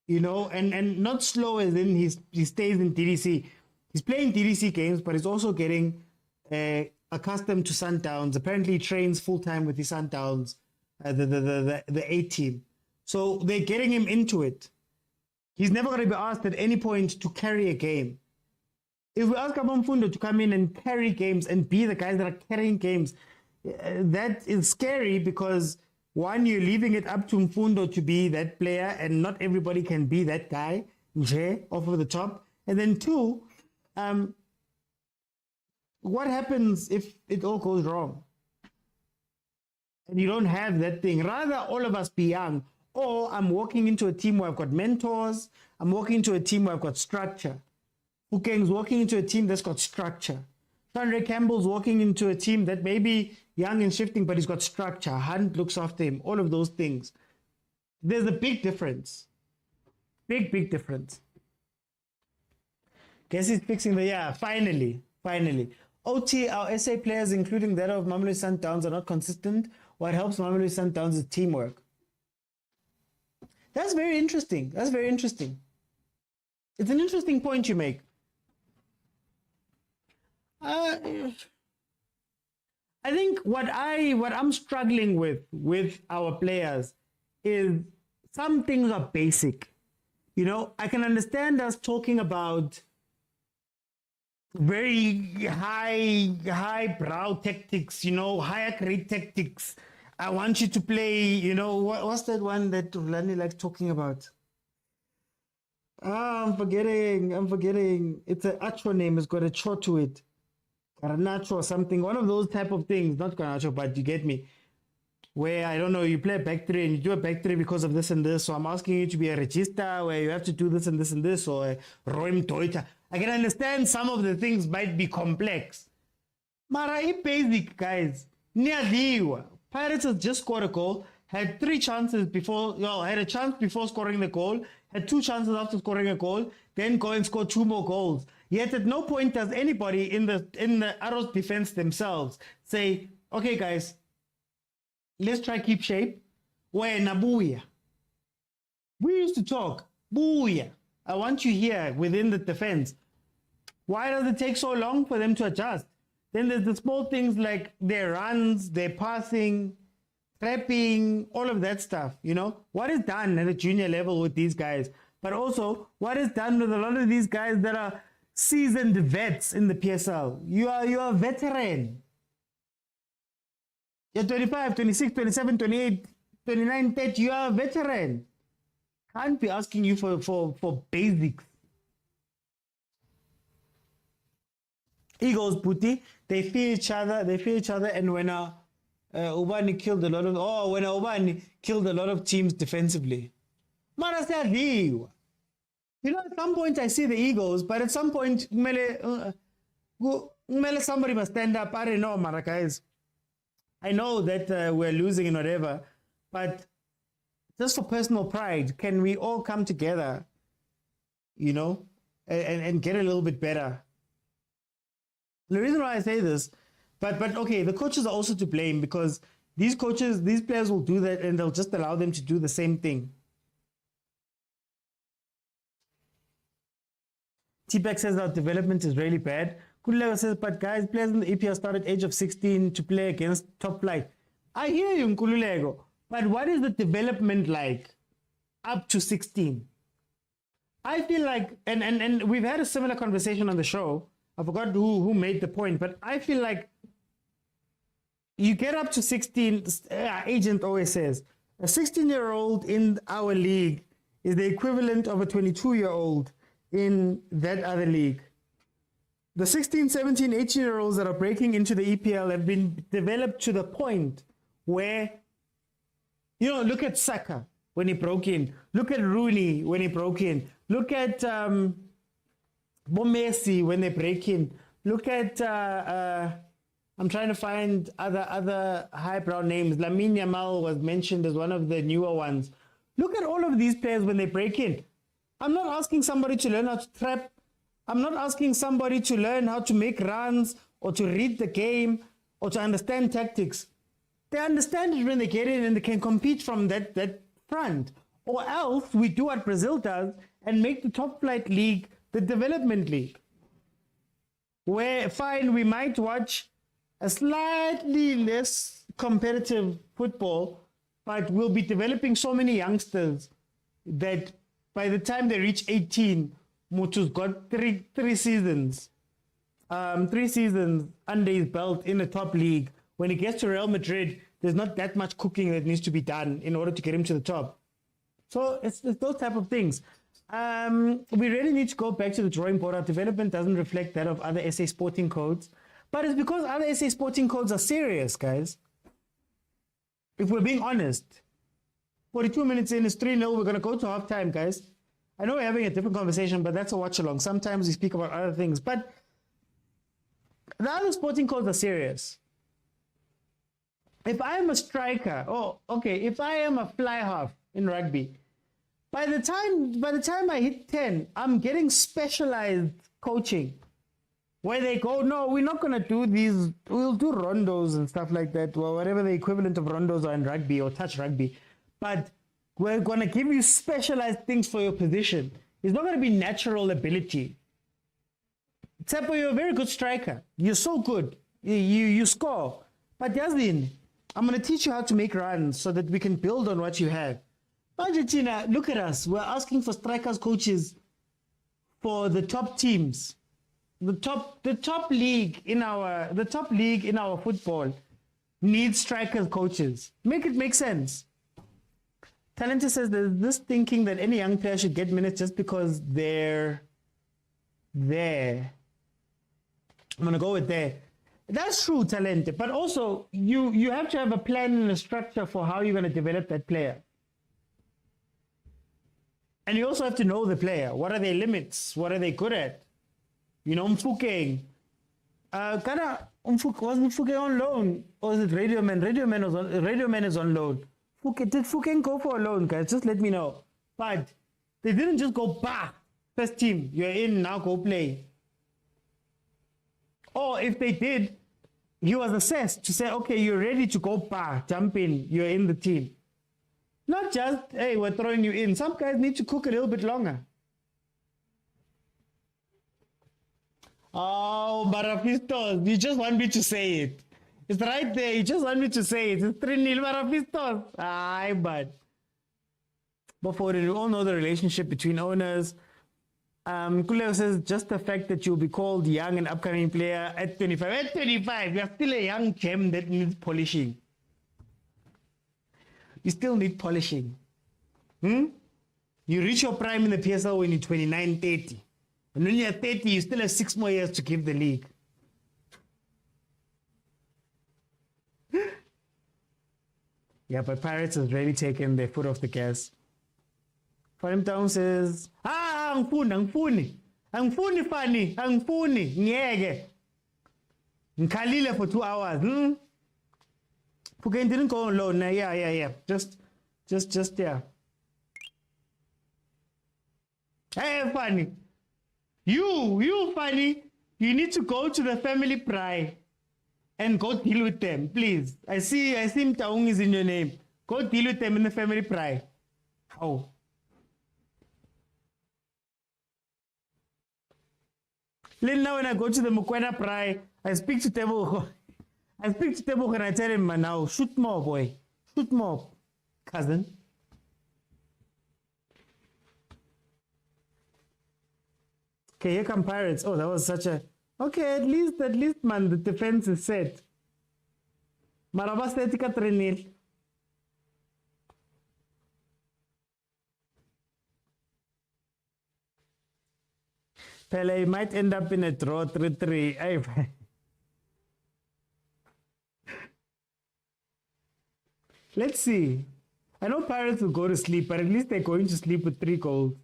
you know, and not slow as in he stays in DDC. He's playing DDC games, but he's also getting accustomed to Sundowns. Apparently he trains full-time with the Sundowns, the A team. So they're getting him into it. He's never going to be asked at any point to carry a game. If we ask Fundo to come in and carry games and be the guys that are carrying games, that is scary because, one, you're leaving it up to Mfundo to be that player and not everybody can be that guy, off of the top. And then two, what happens if it all goes wrong? And you don't have that thing. Rather, all of us be young. Or I'm walking into a team where I've got mentors. I'm walking into a team where I've got structure. Fukeng's walking into a team that's got structure. Sandre Campbell's walking into a team that may be young and shifting, but he's got structure. Hunt looks after him. All of those things. There's a big difference. Big difference. Guess he's fixing the... Yeah, finally. OT, our SA players, including that of Mamelodi Sundowns, are not consistent. What helps Mamelodi Sundowns is teamwork. That's very interesting. It's an interesting point you make. I think what I'm struggling with our players is some things are basic. You know, I can understand us talking about very high brow tactics, you know, higher grade tactics. I want you to play, you know, what's that one that Rulani likes talking about? I'm forgetting. It's an Acho name. It's got a cho to it. Garnacho or something. One of those type of things. Not Garnacho, but you get me. Where, I don't know, you play a back three and you do a back three because of this and this. So I'm asking you to be a register where you have to do this and this and this, or a Roim Toita. I can understand some of the things might be complex. Mara, basic, guys. Niadiwa. Pirates has just scored a goal. had 3 chances before, had a chance before scoring the goal, had 2 chances after scoring a goal, then go and score 2 more goals. Yet at no point does anybody in the Arrows defense themselves say, okay guys, let's try keep shape. Wena booyah. We used to talk, booyah. I want you here within the defense. Why does it take so long for them to adjust? Then there's the small things like their runs, their passing, trapping, all of that stuff, you know? What is done at a junior level with these guys? But also, what is done with a lot of these guys that are seasoned vets in the PSL? You are a veteran. You're 25, 26, 27, 28, 29, 30. You are a veteran. Can't be asking you for basics. Egos, Puti, they fear each other, and when Ubani killed a lot of teams defensively. You know, at some point I see the egos, but at some point somebody must stand up. I don't know, Mara guys. I know that we're losing and whatever, but just for personal pride, can we all come together, you know, and get a little bit better? The reason why I say this, but okay, the coaches are also to blame, because these players will do that and they'll just allow them to do the same thing. T-Pack says our development is really bad. Kulego says, but guys, players in the EPL start at age of 16 to play against top flight. I hear you, Kulego, but what is the development like up to 16? I feel like, and we've had a similar conversation on the show. I forgot who made the point, but I feel like you get up to 16, agent always says, a 16-year-old in our league is the equivalent of a 22-year-old in that other league. The 16, 17, 18-year-olds that are breaking into the EPL have been developed to the point where, you know, look at Saka when he broke in. Look at Rooney when he broke in. Look at Messi when they break in. Look at I'm trying to find other highbrow names. Lamine Yamal was mentioned as one of the newer ones. Look at all of these players when they break in. I'm not asking somebody to learn how to trap. I'm not asking somebody to learn how to make runs or to read the game or to understand tactics. They understand it when they get in and they can compete from that front. Or else we do what Brazil does and make the top flight league the development league, where fine, we might watch a slightly less competitive football, but we'll be developing so many youngsters that by the time they reach 18, Mutu's got three seasons under his belt in the top league. When he gets to Real Madrid, there's not that much cooking that needs to be done in order to get him to the top. So it's those type of things. We really need to go back to the drawing board. Our development doesn't reflect that of other SA sporting codes, but it's because other SA sporting codes are serious, guys. If we're being honest, 42 minutes in is 3-0. We're going to go to halftime, guys. I know we're having a different conversation, but that's a watch along. Sometimes we speak about other things, but the other sporting codes are serious. If I am a striker, if I am a fly half in rugby, by the time I hit 10, I'm getting specialized coaching where they go, no, we're not going to do these, we'll do rondos and stuff like that, or whatever the equivalent of rondos are in rugby or touch rugby. But we're going to give you specialized things for your position. It's not going to be natural ability. Tsepo, you're a very good striker. You're so good. You score. But Yazin, I'm going to teach you how to make runs so that we can build on what you have. Argentina, look at us. We're asking for strikers coaches for the top teams. The top league in our football needs strikers coaches. Make it make sense. Talenta says there's this thinking that any young player should get minutes just because they're there. I'm gonna go with there. That's true, Talenta, but also you have to have a plan and a structure for how you're gonna develop that player. And you also have to know the player. What are their limits? What are they good at? You know, Mfukeng. Was Mfukeng on loan? Or is it Radio Man? Radio Man is on loan. Did Fuken go for a loan, guys? Just let me know. But they didn't just go, bah, first team, you're in, now go play. Or if they did, he was assessed to say, okay, you're ready to go, bah, jump in, you're in the team. Not just, hey, we're throwing you in. Some guys need to cook a little bit longer. Oh, Marafistos, you just want me to say it. It's right there. You just want me to say it. It's 3-0 Marafistos. Aye, but for it, we all know the relationship between owners. Kuleo says, just the fact that you'll be called young and upcoming player at 25. At 25, you're still a young gem that needs polishing. You still need polishing. You reach your prime in the PSL when you're 29, 30. And when you're 30, you still have 6 more years to give the league. Yeah, but Pirates has really taken their foot off the gas. Motaung says, angifuni fani, angifuni, ngeke. Ngikhalile for 2 hours. Fuken didn't go on loan. Yeah. Just, yeah. Hey, funny. You, funny. You need to go to the family pride and go deal with them, please. I see Motaung is in your name. Go deal with them in the family pride. How? Then now when I go to the Mokwena pride, I speak to Tebogo. And I tell him, now, shoot more, boy. Shoot more, cousin. Okay, here come Pirates. Oh, that was such a... Okay, at least, man, the defense is set. Marawa Stetika 3-0. Pele might end up in a draw 3-3. Let's see. I know Pirates will go to sleep, but at least they're going to sleep with 3 goals.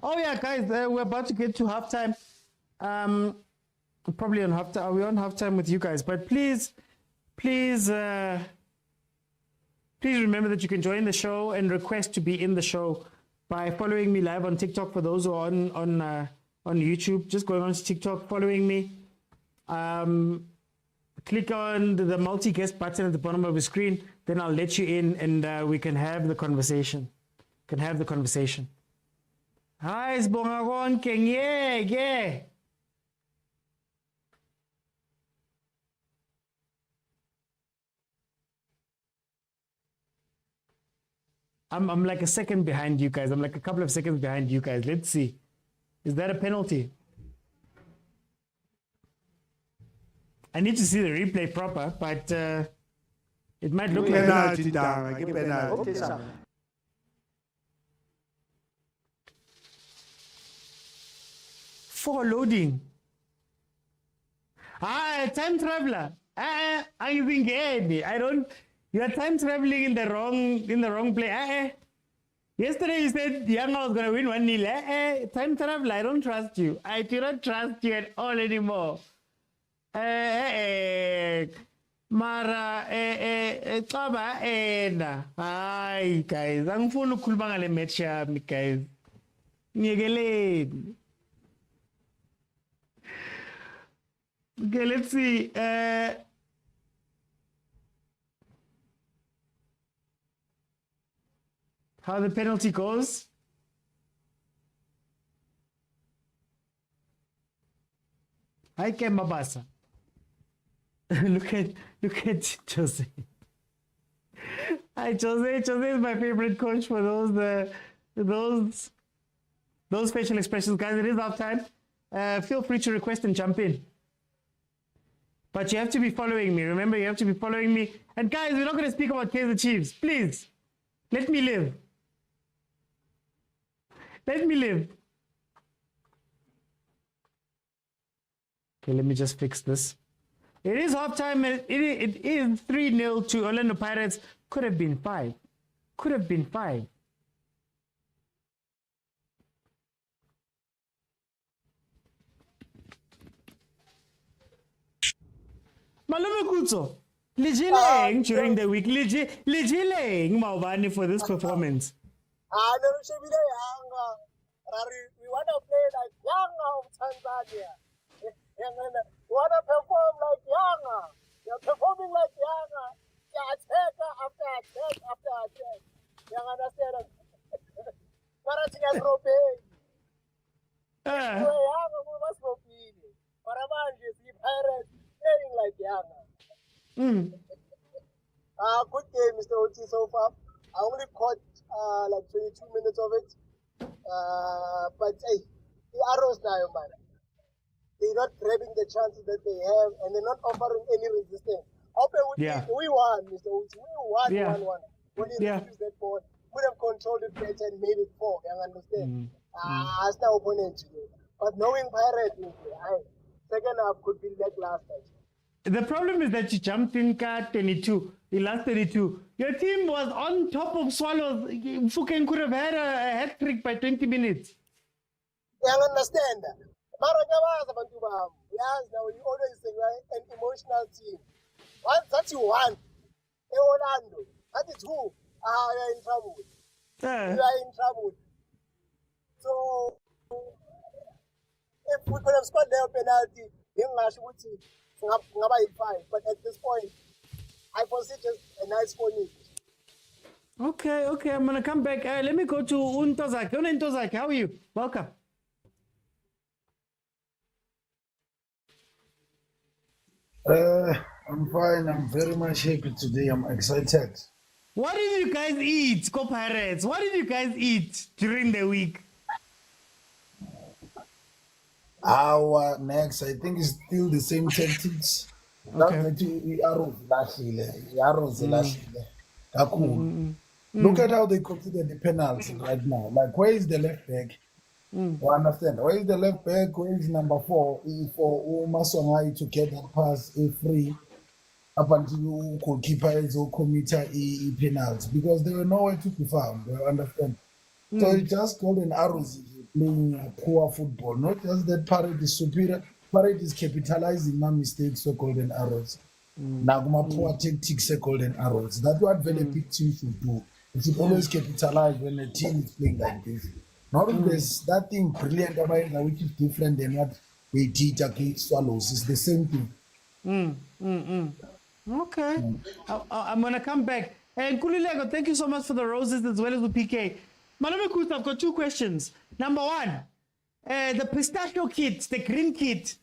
Oh yeah, guys, we're about to get to halftime. Probably on halftime. Are we on halftime with you guys? But please remember that you can join the show and request to be in the show by following me live on TikTok. For those who are on YouTube, just going on to TikTok, following me. Click on the multi-guest button at the bottom of the screen. Then I'll let you in, and we can have the conversation. Hi, sibonga konke, ngiyeke. I'm like a second behind you guys. I'm like a couple of seconds behind you guys. Let's see. Is that a penalty? I need to see the replay proper, but it might look like penalty. For loading. Time traveler. I think I don't. You are time traveling in the wrong place. Yesterday you said Young was gonna win 1-0. Time traveler. I don't trust you. I do not trust you at all anymore. Mara Xaba ena. Hi guys. Angifuni ukukhuluma ngale match yami guys. Ngiyekeleni. Okay, let's see. How the penalty goes. Hi, Kemabasa. look at Jose. Hi, Jose. Jose is my favorite coach for those facial expressions, guys. It is half time. Feel free to request and jump in. But you have to be following me. Remember, you have to be following me. And guys, we're not going to speak about Kaizer Chiefs. Please, let me live. Let me live. Okay, let me just fix this. It is halftime. It is 3-0 to Orlando Pirates. Could have been 5. Could have been 5. Malume Kutso, Lijileng during the week. Lijileng Maubani for this performance. No, we want to play like Yanga of Tanzania. We want to perform like Yanga. You're performing like Yanga. Attack after attack after attack. You understand? What I think is Robin. Yanga, we must go be. But I'm just Pirates playing like Yanga. Good game, Mr. Oti, so far. I only caught like 22 minutes of it. But hey, the arrows now, man. They're not grabbing the chances that they have, and they're not offering any resistance. We won, Mr. Uchi. We won 1-1. When he refused that ball, would have controlled it better and made it 4. You understand? As the opponent today. But knowing Pirates, second half could be lackluster. The problem is that you jumped in car 22, the last 32. Your team was on top of Swallows. Fuken could have had a hat trick by 20 minutes. You understand? Yes, now you always say you're an emotional team. Once that you won, Orlando, that is who you're in trouble. You are in trouble. So, if we could have scored their penalty, but at this point, I foresee just a nice 4-0. Okay, I'm gonna come back. Let me go to Untozak. Untozak, how are you? Welcome. I'm fine. I'm very much happy today. I'm excited. What did you guys eat, Pirates? What did you guys eat during the week? Our next, I think, is still the same tactics. Look at how they consider the penalty right now. Like, where is the left back? You understand? Where is the left back? Where is number 4? For Masongai to get that pass free up until goalkeeper is commit a penalty because they were nowhere to be found. You understand? So it's just golden arrows playing poor football. Not just that Parade is superior. Parade is capitalizing my mistakes for golden arrows. Now, poor tactics golden arrows. That's what very big team should do. It should always capitalize when a team is playing like this. Not always that thing brilliant about it, which is different than what we did against Swallows. It's the same thing. Okay. I'm going to come back. And Kulilego, thank you so much for the roses as well as the PK. Malome Kuta, I've got 2 questions. Number 1, the pistachio kit, the green kit.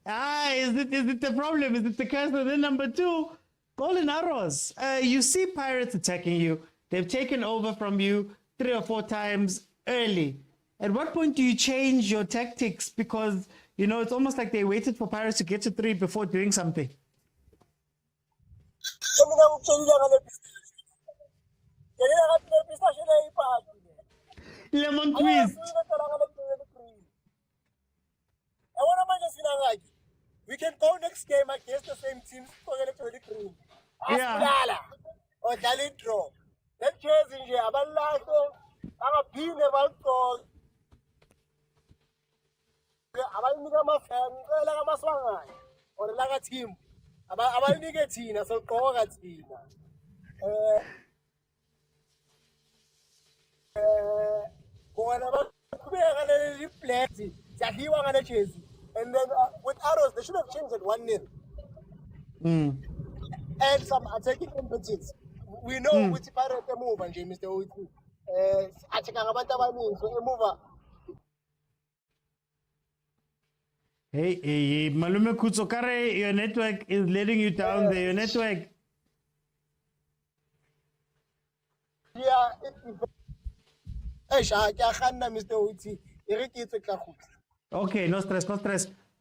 Is it the problem? Is it the curse? And then number 2, golden arrows. You see Pirates attacking you. They've taken over from you 3 or 4 times early. At what point do you change your tactics? Because, it's almost like they waited for Pirates to get to 3 before doing something. Lemon twist. We can go next game against the same team. Yeah. Or draw. That chase in here. I'm a pin about goal. Or like a team. About Nigatina, so call at Tina. And then with arrows, they should have changed it 1-0. And some attacking impetus. We know which part of the move, and Mr. Oiti. Hey, Malume Kutsokare, your network is letting you down there. Your network. Yeah, Mr. Oiti. Okay, no stress.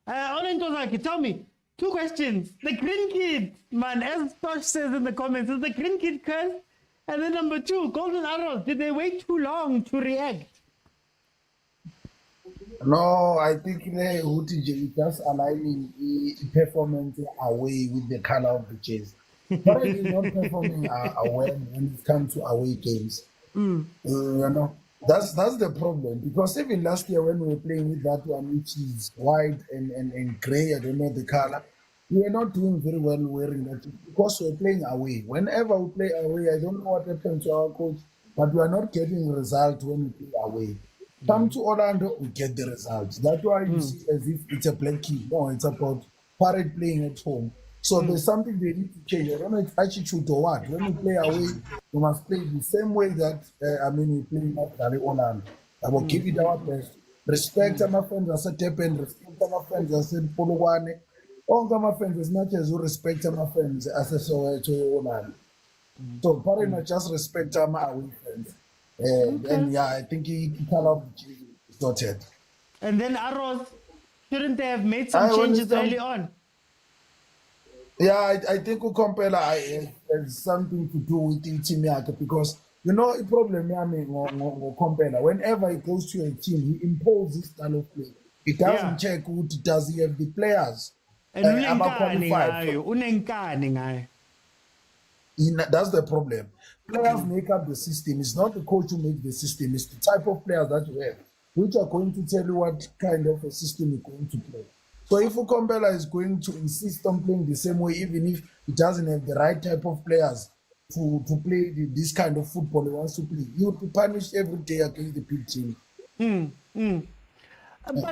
Olentozaki, tell me, 2 questions. The green kid, man, as Tosh says in the comments, is the green kid cursed? And then number 2, golden arrows. Did they wait too long to react? No, I think just aligning performance away with the color of the chase. But it is not performing away when it comes to away games. That's the problem, because even last year when we were playing with that one, which is white and gray, I don't know the color, we are not doing very well wearing that because we're playing away. Whenever we play away, I don't know what happens to our coach, but we are not getting results when we play away. Come to Orlando, we get the results. That's why you see as if it's a blank key. No, it's about Pirate playing at home. So there's something they need to change. I don't know if it's attitude or what. When we play away, we must play the same way that we play at Orlando. I will give it our best. Respect my friends as a Tepen, respect my friends as a Polokwane. All my friends as much as you respect my friends as a Soweto Orlando. So Pirate not just respect my away friends. And yeah, I think he kind of sorted. And then Arrows, shouldn't they have made some changes early on? Yeah, I think Ukompela has something to do with the team because you know the problem Ukompela. Whenever he goes to a team, he imposes style of play. He doesn't check who does he have the players. And that's the problem. Players make up the system. It's not the coach who makes the system. It's the type of players that you have, which are going to tell you what kind of a system you're going to play. So if Ukompela is going to insist on playing the same way, even if he doesn't have the right type of players to play this kind of football he wants to play, he will be punished every day against the big team.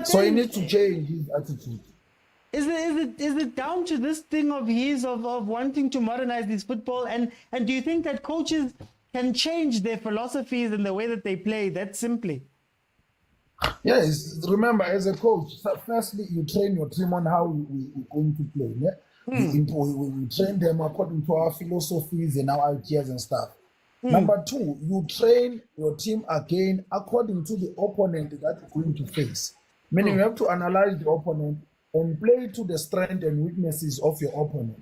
So he needs to change his attitude. Is it down to this thing of his of wanting to modernize this football? And do you think that coaches can change their philosophies and the way that they play that simply? Yes, remember, as a coach, firstly, you train your team on how we're going to play. Yeah? We train them according to our philosophies and our ideas and stuff. Number two, you train your team again according to the opponent that you're going to face. Meaning you have to analyze the opponent and play to the strengths and weaknesses of your opponent.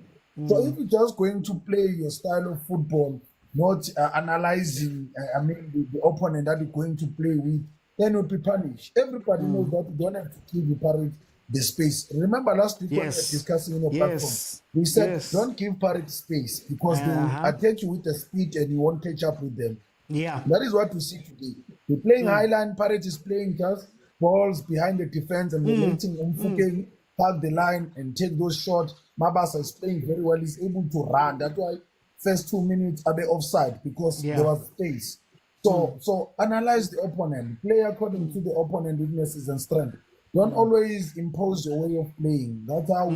So if you're just going to play your style of football, not analyzing the opponent that you're going to play with, then you'll be punished. Everybody knows that you don't have to give the Pirate the space. Remember last week when we were discussing in the platform, we said don't give Pirate space because they will attack you with the speed and you won't catch up with them. Yeah. That is what we see today. We're playing Highland, Pirate is playing just balls behind the defense and we're letting Umfuke park the line and take those shots. Mabasa is playing very well, he's able to run. That's why first 2 minutes are they offside because there was space. So analyze the opponent, play according to the opponent weaknesses and strength. Don't always impose your way of playing. That's how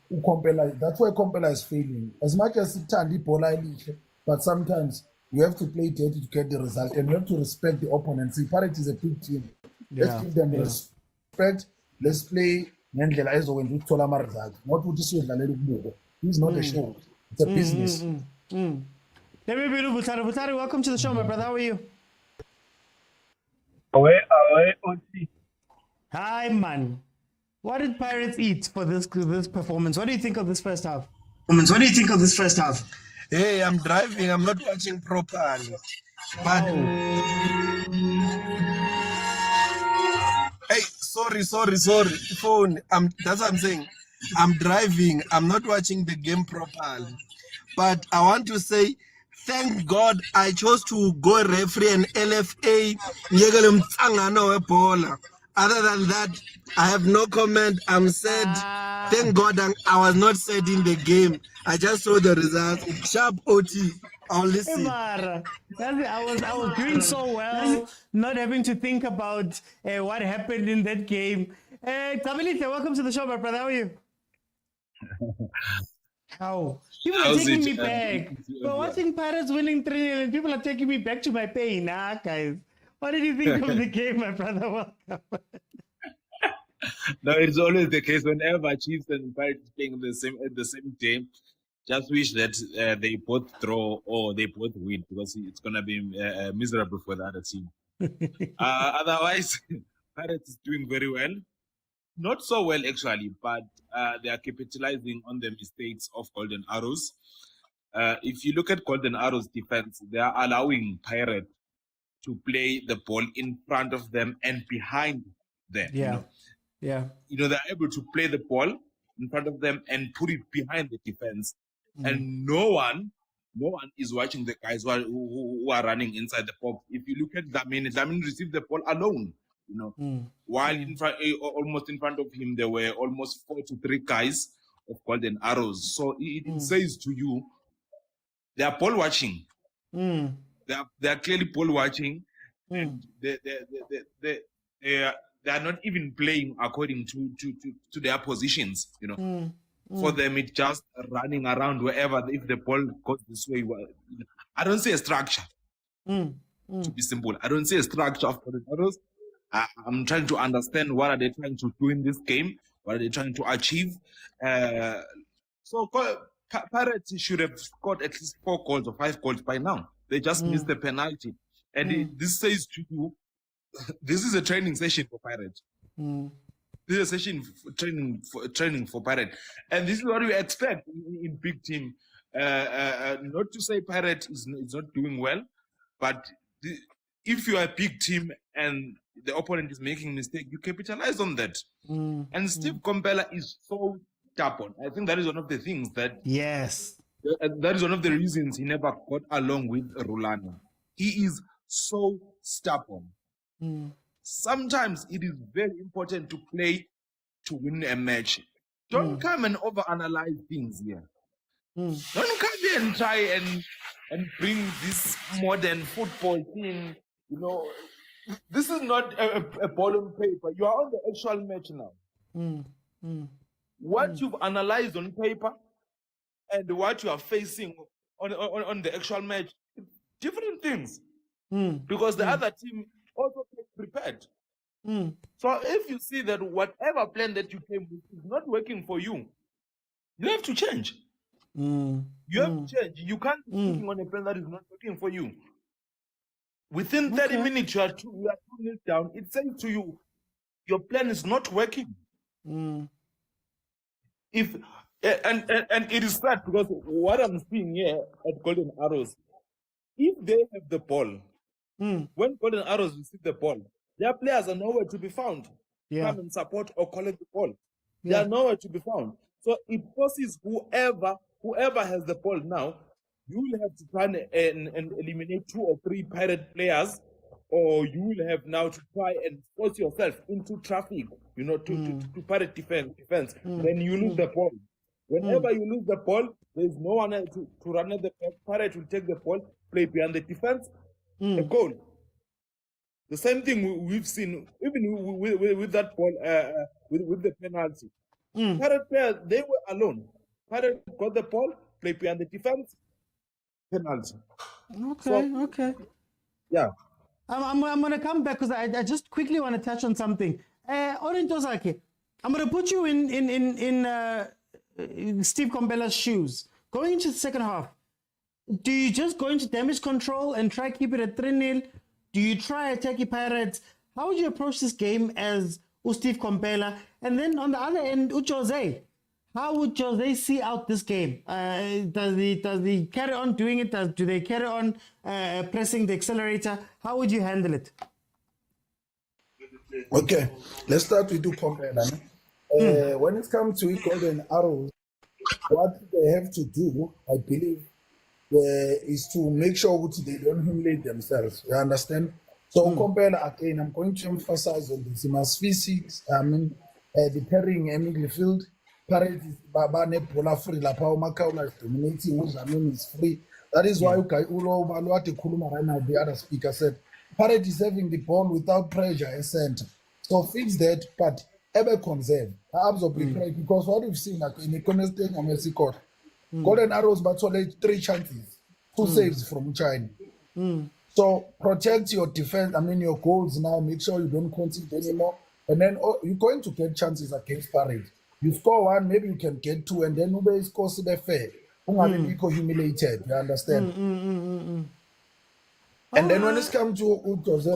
that's why Kompela is failing. As much as it can be but sometimes you have to play dirty to get the result and you have to respect the opponent. See, Pirate is a big team. Let's give them respect. Let's play. Not what this is not a show. It's a business. Let me be Butari. Butari, welcome to the show, my brother. How are you? Hi, man. What did Pirates eat for this performance? What do you think of this first half? Hey, I'm driving. I'm not watching properly. But hey, sorry. Phone. That's what I'm saying. I'm driving. I'm not watching the game properly. But I want to say, thank God I chose to go referee and LFA. Other than that, I have no comment. I'm sad. Thank God I was not sad in the game. I just saw the results. Sharp OT. I'll listen. I was doing so well, not having to think about what happened in that game. Zamalek, welcome to the show, my brother. How are you? How? People are taking me back. We're watching Pirates winning 3-0 and people are taking me back to my pain. Guys. What did you think of the game, my brother? Welcome. No, it's always the case whenever Chiefs and Pirates playing at the same day. Just wish that they both draw or they both win because it's gonna be miserable for the other team. Otherwise, Pirates is doing very well. Not so well actually, but they are capitalizing on the mistakes of Golden Arrows. If you look at Golden Arrows defense, they are allowing Pirates to play the ball in front of them and behind them. They're able to play the ball in front of them and put it behind the defense. And no one is watching the guys who are running inside the box. If you look at Dlamini received the ball alone. While almost in front of him, there were almost 4 to 3 guys of golden arrows. So it says to you, they are ball watching. They are clearly ball watching, and they are not even playing according to their positions. You know, for them it's just running around wherever. If the ball goes this way, I don't see a structure. To be simple, I don't see a structure of golden arrows. I'm trying to understand what are they trying to do in this game. What are they trying to achieve? So Pirates should have scored at least 4 goals or 5 goals by now. They just missed the penalty. And this says to you, this is a training session for Pirates. This is a session for training for Pirates. And this is what we expect in big team. Not to say Pirates is not doing well, but if you are a big team and the opponent is making a mistake, you capitalize on that. And Steve Komphela is so stubborn. I think that is one of the things that... Yes. That is one of the reasons he never got along with Rulani. He is so stubborn. Sometimes it is very important to play to win a match. Don't come and overanalyze things here. Don't come here and try and bring this modern football thing. You know, this is not a ball on paper. You are on the actual match now. What you've analyzed on paper and what you are facing on the actual match, different things. Because the other team also came prepared. So if you see that whatever plan that you came with is not working for you, you have to change. You have to change. You can't be sitting on a plan that is not working for you. Within 30 minutes, you are 2 minutes down. It says to you, your plan is not working. If and it is sad because what I'm seeing here at Golden Arrows, if they have the ball, when Golden Arrows receive the ball, their players are nowhere to be found. Come and support or collect the ball. They are nowhere to be found. So it forces whoever has the ball now, you will have to try and eliminate 2 or 3 Pirate players, or you will have now to try and force yourself into traffic, you know, to Pirate defense. Then you lose the ball. Whenever you lose the ball, there is no one else to run at the back. Pirate will take the ball, play behind the defense, a goal. The same thing we've seen, even with that ball, with the penalty. Pirate players, they were alone. Pirate got the ball, play behind the defense, penalty. Okay. Yeah. I'm going to come back because I just quickly want to touch on something. Orintozake, I'm going to put you in Steve Komphela's shoes. Going into the second half, do you just go into damage control and try keep it at 3-0? Do you try attacking Pirates? How would you approach this game as Steve Komphela? And then on the other end, Jose. How would Jose see out this game? Does he carry on doing it? Do they carry on pressing the accelerator? How would you handle it? Okay, let's start with Komphela. When it comes to Golden Arrows, what they have to do, I believe, is to make sure that they don't humiliate themselves. You understand? So Komphela, again, I'm going to emphasize on this. He must physics, the pairing in midfield. Pirates babane bola free la power Makaula is dominating, Uzamini is free. That is why Ulo Baluati Kuluma right now, the other speaker said, Pirates is having the ball without pressure at center. So fix that, but ever conserve. Absolutely correct, because what we've seen in the conversation on Messi court, Golden Arrows but only 3 chances, 2 saves from China. So protect your defense, your goals now, make sure you don't concede anymore. And then you're going to get chances against Pirates. You score 1, maybe you can get 2, and then nobody scores the fair. Humiliated, you understand? And then when it comes to Jose,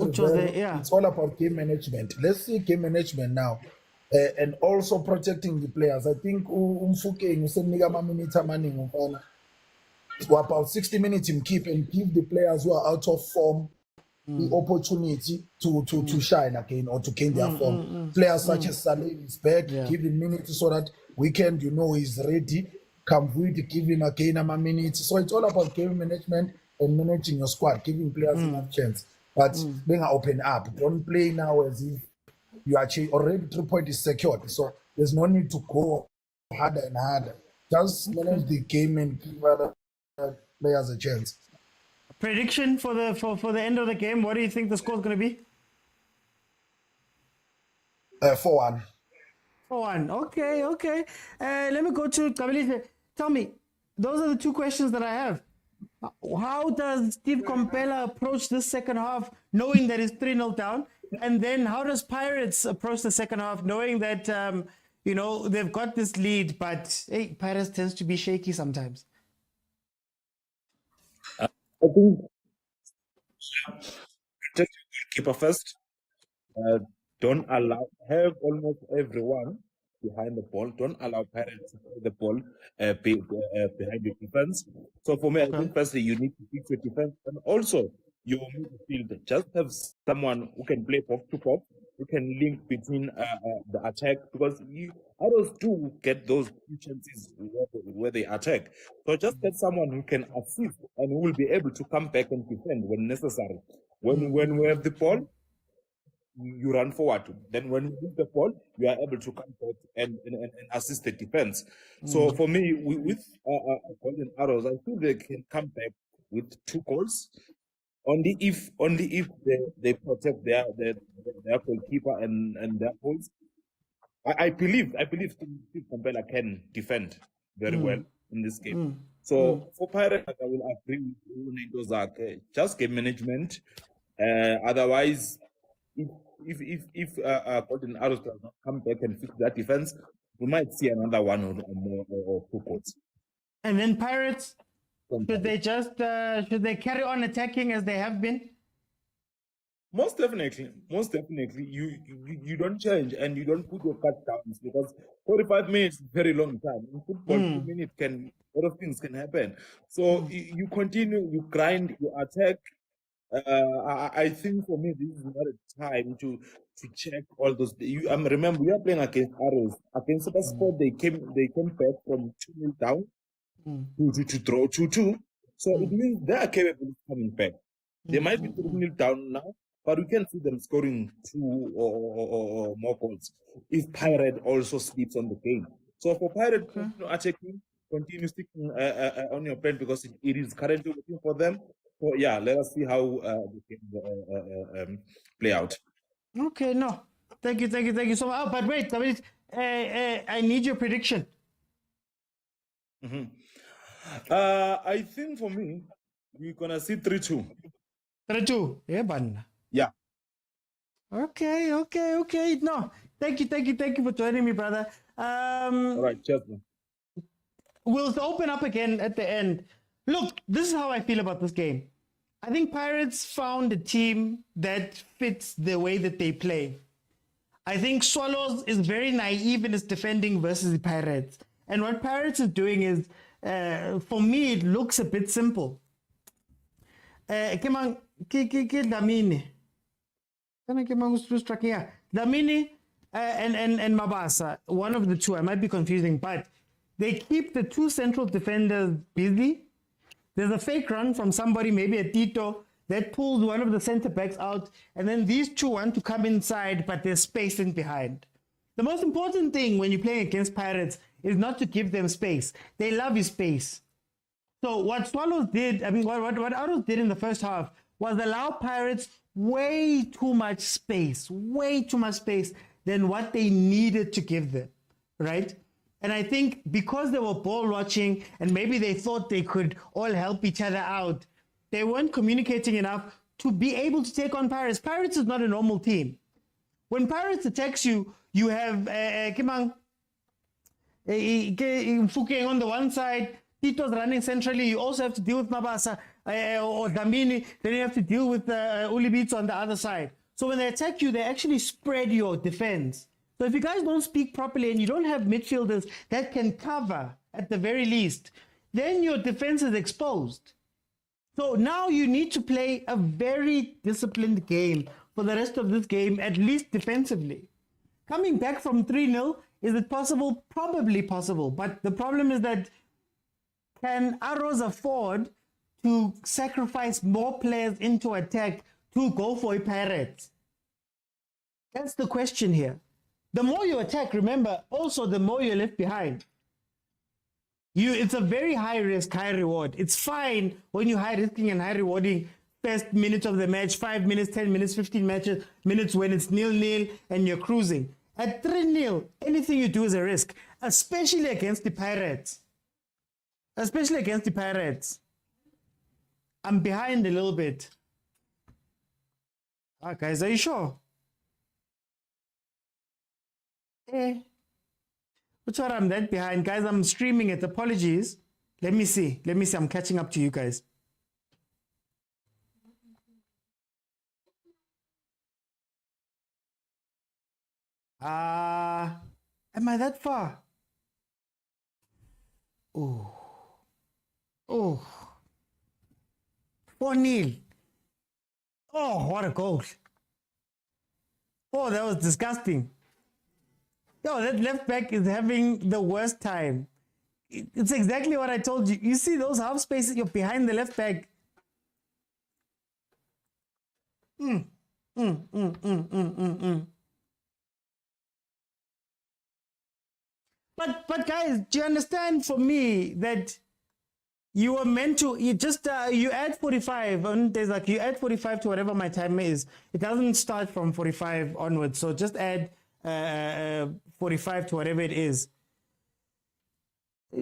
it's all about game management. Let's see game management now. And also protecting the players. I think about 60 minutes in keep and give the players who are out of form the opportunity to shine again or to gain their form. Players such as Saleh is back, give him minutes so that weekend, he's ready. Come with, give him again a minutes. So it's all about game management and managing your squad, giving players enough chance. But being open up, don't play now as if you are already 3 points is secured. So there's no need to go harder and harder. Just manage the game and give other players a chance. Prediction for the end of the game. What do you think the score is going to be? 4-1. 4-1. Okay. Let me go to Kabilise. Tell me, those are the two questions that I have. How does Steve Kompela approach this second half, knowing that it's 3-0 down? And then how does Pirates approach the second half, knowing that, they've got this lead, but hey, Pirates tends to be shaky sometimes? I think just keeper first. Don't allow, have almost everyone behind the ball. Don't allow Pirates to play the ball behind the defense. So for me, I think firstly you need to fix your defense, and also your midfield. Just have someone who can play box to box, who can link between the attack, because others do get those chances where they attack. So just get someone who can assist and who will be able to come back and defend when necessary. When we have the ball, you run forward. Then when you lose the ball, you are able to come back and assist the defense. So for me, with Golden Arrows, I think they can come back with 2 goals. Only if they protect their goalkeeper and their goals. I believe Steve Kompela can defend very well in this game. So for Pirates, I will agree with Zak. Just game management. Otherwise, if Golden Arrows does not come back and fix that defense, we might see another one or more or 2 goals. And then Pirates, should they carry on attacking as they have been? Most definitely. You don't change and you don't put your cut downs, because 45 minutes is a very long time. In football, 2 minutes a lot of things can happen. So you continue, you grind, you attack. I think for me, this is not a time to check all those. Remember, we are playing against Arrows. Against Supersport, they came back from 2-0 down to draw 2-2. So it means they are capable of coming back. They might be 3-0 down now, but we can see them scoring 2 or more goals if Pirate also sleeps on the game. So for Pirate, continue sticking on your plan, because it is currently working for them. So yeah, let us see how the game play out. Okay, no. Thank you. So, but wait, I need your prediction. I think for me, we're gonna see 3-2. 3-2. Yeah, ban. Yeah. Okay. No, thank you for joining me, brother. All right, cheers. We'll open up again at the end. Look, this is how I feel about this game. I think Pirates found a team that fits the way that they play. I think Swallows is very naive in its defending versus the Pirates. And what Pirates is doing is, for me, it looks a bit simple. Damini and Mabasa, one of the two, I might be confusing, but they keep the 2 central defenders busy. There's a fake run from somebody, maybe a Tito, that pulls one of the center backs out, and then these 2 want to come inside, but there's space in behind. The most important thing when you're playing against Pirates is not to give them space. They love your space. So what Swallows did, what Arrows did in the first half was allow Pirates way too much space than what they needed to give them, right? And I think because they were ball watching and maybe they thought they could all help each other out, they weren't communicating enough to be able to take on Pirates. Pirates is not a normal team. When Pirates attacks you, you have Kimang Fukeng on the one side, Tito's running centrally. You also have to deal with Mabasa or Damini. Then you have to deal with Ulibitso on the other side. So when they attack you, they actually spread your defense. So if you guys don't speak properly and you don't have midfielders that can cover at the very least, then your defense is exposed. So now you need to play a very disciplined game for the rest of this game, at least defensively. Coming back from 3-0, is it possible? Probably possible. But the problem is that can Arrows afford to sacrifice more players into attack to go for a Pirates? That's the question here. The more you attack, remember, also the more you're left behind. It's a very high risk, high reward. It's fine when you're high risking and high rewarding first minute of the match, 5 minutes, 10 minutes, 15 minutes when it's 0-0 and you're cruising. At 3-0, anything you do is a risk, especially against the Pirates. Especially against the Pirates. I'm behind a little bit. Guys, are you sure? Which one I'm that behind? Guys, I'm streaming it. Apologies. Let me see. I'm catching up to you guys. Am I that far? Oh. 4-0. Oh, what a goal. Oh, that was disgusting. Yo, that left back is having the worst time. It's exactly what I told you. You see those half spaces, you're behind the left back. But guys, do you understand for me that you were meant to, you add 45, and there's like, you add 45 to whatever my time is. It doesn't start from 45 onwards. So just add 45 to whatever it is.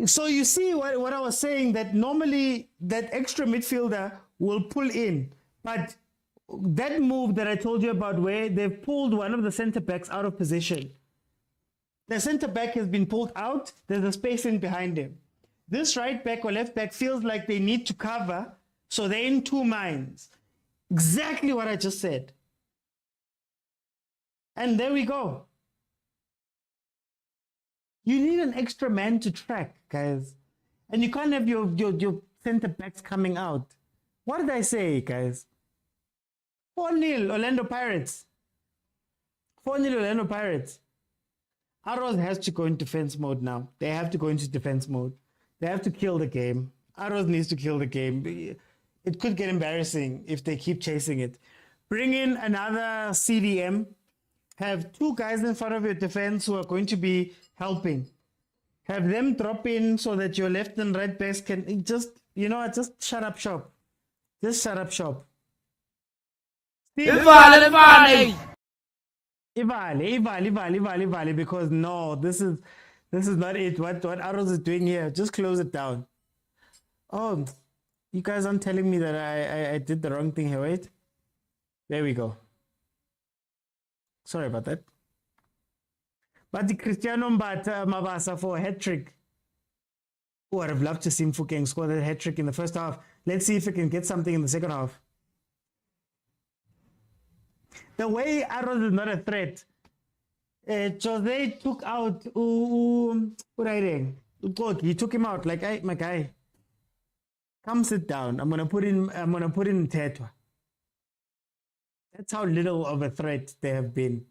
So you see what I was saying, that normally that extra midfielder will pull in. But that move that I told you about where they've pulled one of the center backs out of position. The center back has been pulled out. There's a space in behind him. This right back or left back feels like they need to cover, so they're in two minds. Exactly what I just said. And there we go. You need an extra man to track, guys. And you can't have your center backs coming out. What did I say, guys? 4-0 Orlando Pirates. 4-0 Orlando Pirates. Arrows has to go into defense mode now. They have to go into defense mode. They have to kill the game. Arrows needs to kill the game. It could get embarrassing if they keep chasing it. Bring in another CDM. Have two guys in front of your defense who are going to be helping. Have them drop in so that your left and right backs can just shut up shop. Just shut up shop. Ivali, because no, this is not it. What Arrows is doing here, just close it down. Oh, you guys aren't telling me that I did the wrong thing here. Wait. There we go. Sorry about that. But the Cristiano Mabasa for a hat-trick. Oh, I'd have loved to see Mfukeng score that hat-trick in the first half. Let's see if he can get something in the second half. The way Arrows is not a threat. Jose took out he took him out like, hey, my guy, come sit down. I'm gonna put in Tetwa. That's how little of a threat they have been.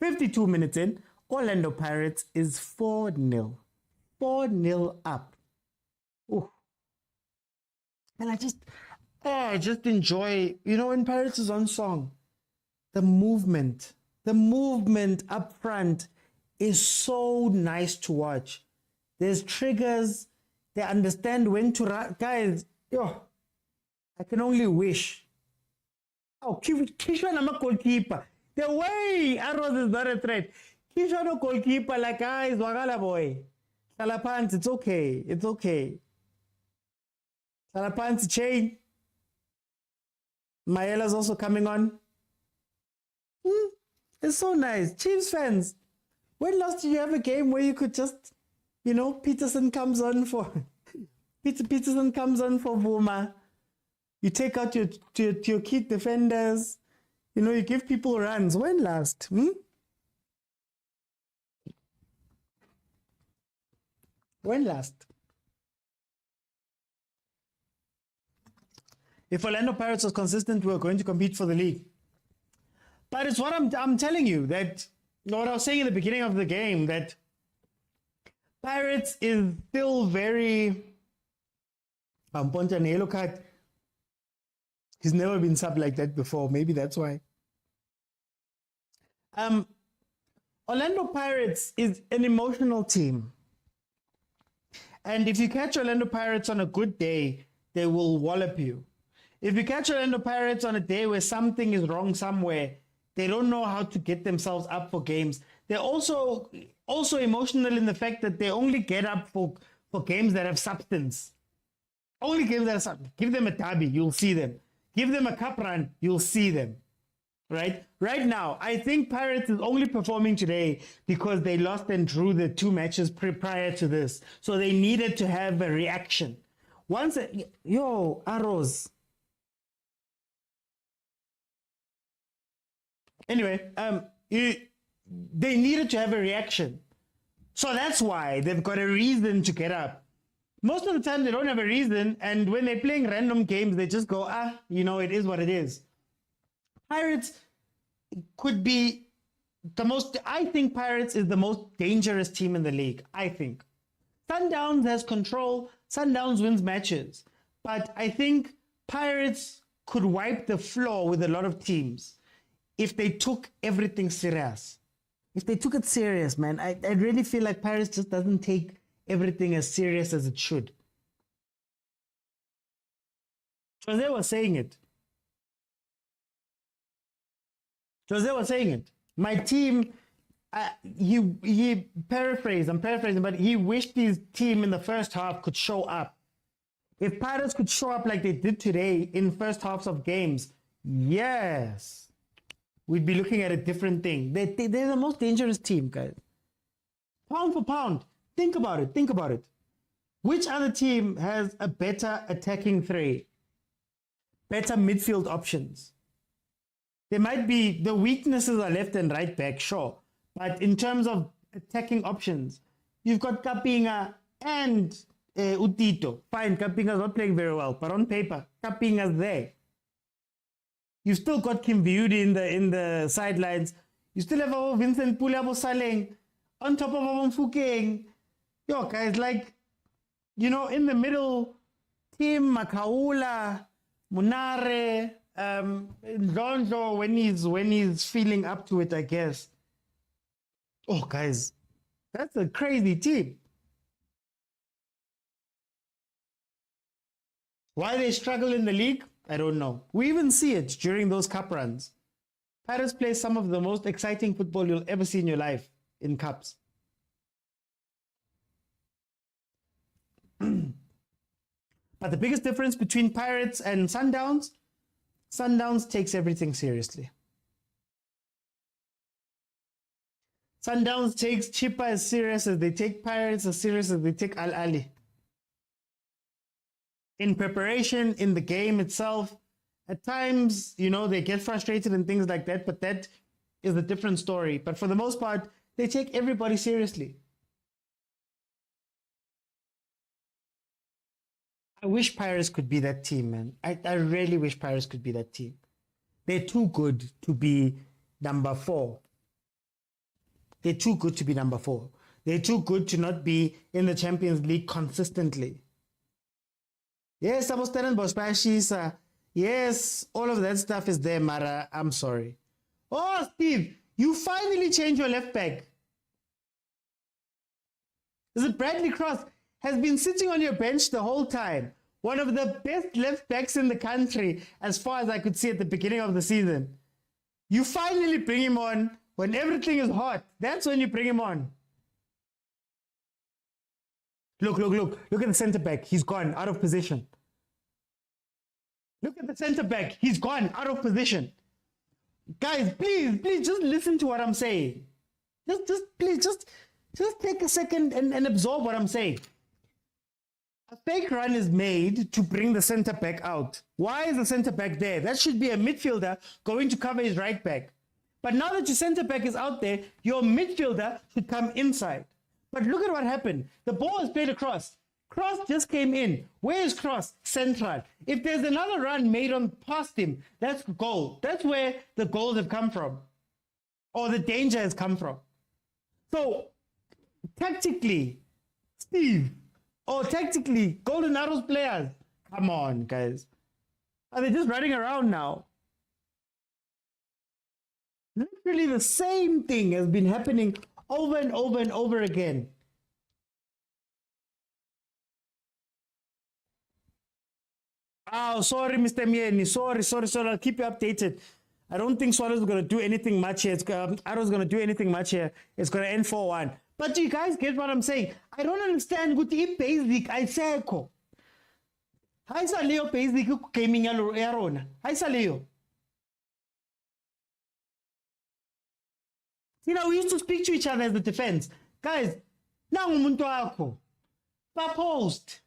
52 minutes in, Orlando Pirates is 4-0. 4-0 up. Ooh. And I just enjoy, when Pirates is on song, the movement up front is so nice to watch. There's triggers. They understand when to run. Guys, I can only wish. Oh, Kishwan, I'm a goalkeeper. The way Arrows is not a threat. Kishwan, a goalkeeper, like, guys, Wagala boy. Salapants, it's okay. It's okay. Salapants chain. Maela's also coming on. It's so nice. Chiefs fans, when last did you have a game where you could just, Peterson comes on for Vuma. You take out your key defenders. You give people runs. When last? When last? If Orlando Pirates was consistent, we were going to compete for the league. But it's what I'm telling you, that what I was saying in the beginning of the game, that Pirates is still very Ponta and yellow card. He's never been subbed like that before. Maybe that's why. Orlando Pirates is an emotional team. And if you catch Orlando Pirates on a good day, they will wallop you. If you catch Orlando Pirates on a day where something is wrong somewhere, they don't know how to get themselves up for games. They're also emotional in the fact that they only get up for games that have substance. Only games that have substance. Give them a derby, you'll see them. Give them a cup run, you'll see them. Right now, I think Pirates is only performing today because they lost and drew the 2 matches prior to this. So they needed to have a reaction. Arrows. Anyway, they needed to have a reaction. So that's why they've got a reason to get up. Most of the time, they don't have a reason. And when they're playing random games, they just go, it is what it is. Pirates could be I think Pirates is the most dangerous team in the league. I think. Sundowns has control. Sundowns wins matches. But I think Pirates could wipe the floor with a lot of teams if they took everything serious. If they took it serious, man, I really feel like Pirates just doesn't take everything as serious as it should. Jose was saying it. My team, he paraphrased, I'm paraphrasing, but he wished his team in the first half could show up. If Pirates could show up like they did today in first halves of games, yes, we'd be looking at a different thing. They're the most dangerous team, guys. Pound for pound, think about it. Which other team has a better attacking three? Better midfield options? There might be, the weaknesses are left and right back, sure. But in terms of attacking options, you've got Kapinga and Utito. Fine, Kapinga's not playing very well, but on paper, Kapinga's there. You've still got Kim Viudi in the sidelines. You still have Vincent Pulabo Saleng on top of Mfukeng. Yo, guys, in the middle, Tim Makaula, Munare, Ndlondlo when he's feeling up to it, I guess. Oh, guys, that's a crazy team. Why they struggle in the league, I don't know. We even see it during those cup runs. Pirates play some of the most exciting football you'll ever see in your life in cups. But the biggest difference between Pirates and Sundowns, Sundowns takes everything seriously. Sundowns takes CHIPPA as serious as they take Pirates, as serious as they take Ahly. In preparation, in the game itself, at times, they get frustrated and things like that, but that is a different story. But for the most part, they take everybody seriously. I wish Pirates could be that team, man. I really wish Pirates could be that team. They're too good to be number 4. They're too good to be number 4. They're too good to not be in the Champions League consistently. Yes, Stellenbosch, yes, all of that stuff is there, Mara. I'm sorry. Oh, Steve, you finally changed your left back. Is it Bradley Cross? Has been sitting on your bench the whole time. One of the best left backs in the country, as far as I could see at the beginning of the season. You finally bring him on when everything is hot. That's when you bring him on. Look at the centre back. He's gone out of position. Look at the centre back. He's gone out of position. Guys, please, just listen to what I'm saying. Just take a second and absorb what I'm saying. A fake run is made to bring the centre back out. Why is the centre back there? That should be a midfielder going to cover his right back. But now that your centre back is out there, your midfielder should come inside. But look at what happened. The ball is played across. Cross just came in. Where is Cross? Central. If there's another run made on past him, that's goal. That's where the goals have come from. Or the danger has come from. So, tactically, Steve, Golden Arrows players, come on, guys. Are they just running around now? Literally the same thing has been happening over and over and over again. Oh, sorry, Mr. Mieni. Sorry. I'll keep you updated. I don't think Swallows is going to do anything much here. Arrow's going to do anything much here. It's going to end 4-1. But do you guys get what I'm saying? I don't understand. Ukuthi basic ayisekho. Hayisa leyo basic gaming yarona. Hayisa leyo. You know, we used to speak to each other as the defense. Guys, nangu umuntu wakho. Ba post.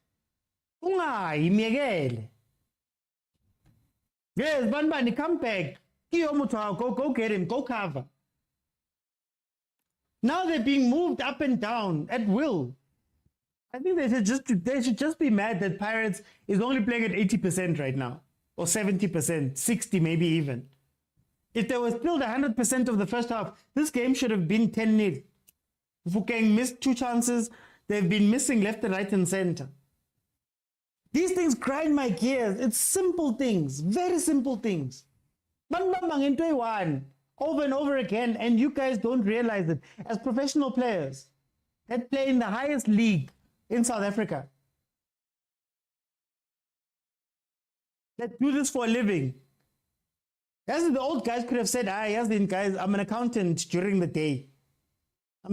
Ungayi miyekele. Yes, Banbani, come back. Go get him, go cover. Now they're being moved up and down at will. I think they should just be mad that Pirates is only playing at 80% right now, or 70%, 60 maybe even. If they were still the 100% of the first half, this game should have been 10-0. Fukeng missed 2 chances. They've been missing left and right and center. These things grind my gears. It's simple things, very simple things. Over and over again, and you guys don't realize it. As professional players that play in the highest league in South Africa, that do this for a living. As the old guys could have said, guys, I'm an accountant during the day. I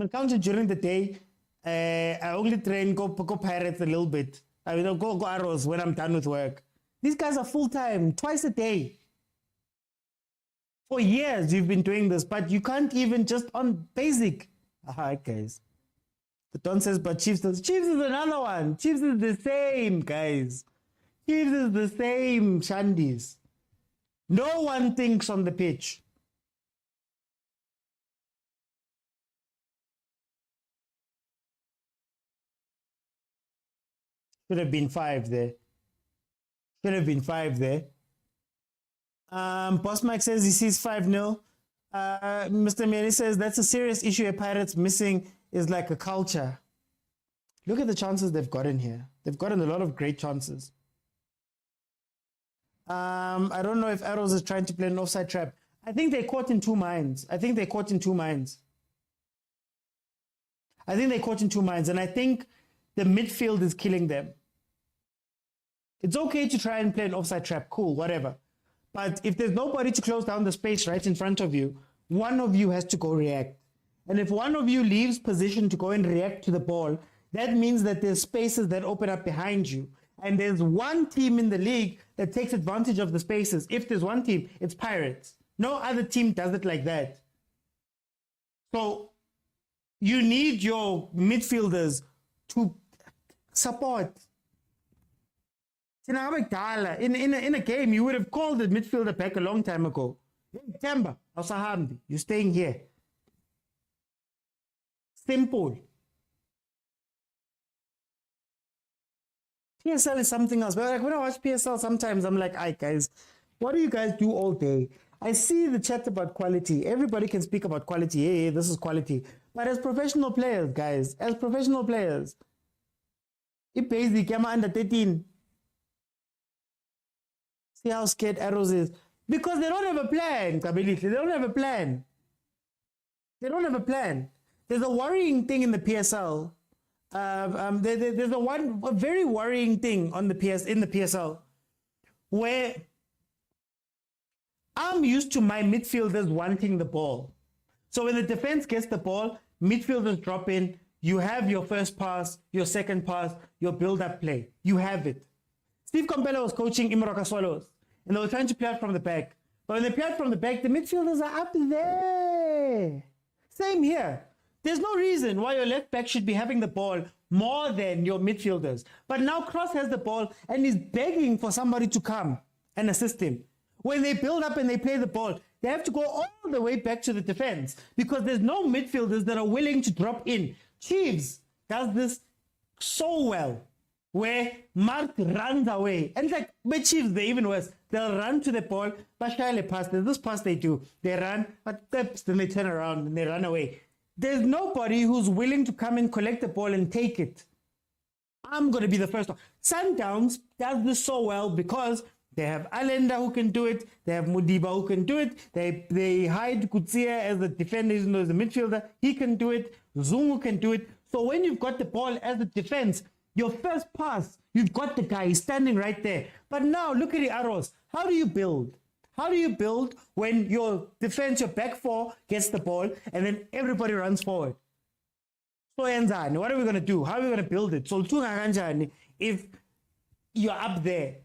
only train, go Pirates a little bit. I mean, go Arrows when I'm done with work. These guys are full-time, twice a day. For years you've been doing this, but you can't even just on basic. Guys. The Don says, but Chiefs is another one. Chiefs is the same, guys. Chiefs is the same, Shandis. No one thinks on the pitch. Should have been 5 there. Boss Mike says he sees 5-0. Mr. Miani says that's a serious issue. A Pirates missing is like a culture. Look at the chances they've gotten here. They've gotten a lot of great chances. I don't know if Arrows is trying to play an offside trap. I think they're caught in two minds. And I think the midfield is killing them. It's okay to try and play an offside trap. Cool, whatever. But if there's nobody to close down the space right in front of you, one of you has to go react. And if one of you leaves position to go and react to the ball, that means that there's spaces that open up behind you. And there's one team in the league that takes advantage of the spaces. If there's one team, it's Pirates. No other team does it like that. So you need your midfielders to support. In a game, you would have called the midfielder back a long time ago. Hey, Temba, you're staying here. Simple. PSL is something else. But like when I watch PSL, sometimes I'm like, "Aye, guys, what do you guys do all day?" I see the chat about quality. Everybody can speak about quality. Hey, this is quality. But as professional players, guys, it basic, I'm under 13. See how scared Arrows is. Because they don't have a plan, Kabiliti. They don't have a plan. There's a worrying thing in the PSL. There's a very worrying thing on in the PSL where I'm used to my midfielders wanting the ball. So when the defense gets the ball, midfielders drop in, you have your first pass, your second pass, your build-up play. You have it. Steve Kompela was coaching Imroka Swallows, and they were trying to play out from the back. But when they play out from the back, the midfielders are up there. Same here. There's no reason why your left back should be having the ball more than your midfielders. But now Cross has the ball and he's begging for somebody to come and assist him. When they build up and they play the ball, they have to go all the way back to the defense because there's no midfielders that are willing to drop in. Chiefs does this so well, where Mark runs away. And like, with Chiefs, they're even worse. They'll run to the ball, Bashale pass. There's this pass they do. They run, but then they turn around and they run away. There's nobody who's willing to come and collect the ball and take it. I'm going to be the first one. Sundowns does this so well because they have Alenda who can do it. They have Mudiba who can do it. They hide Kutsia as the defender, even though he's a midfielder. He can do it. Zungu can do it. So when you've got the ball as a defense, Your first pass, you've got the guy, he's standing right there. But now look at the arrows. How do you build? How do you build when your defense, your back four gets the ball and then everybody runs forward? So yenzani, what are we going to do? How are we going to build it? So if you're up there.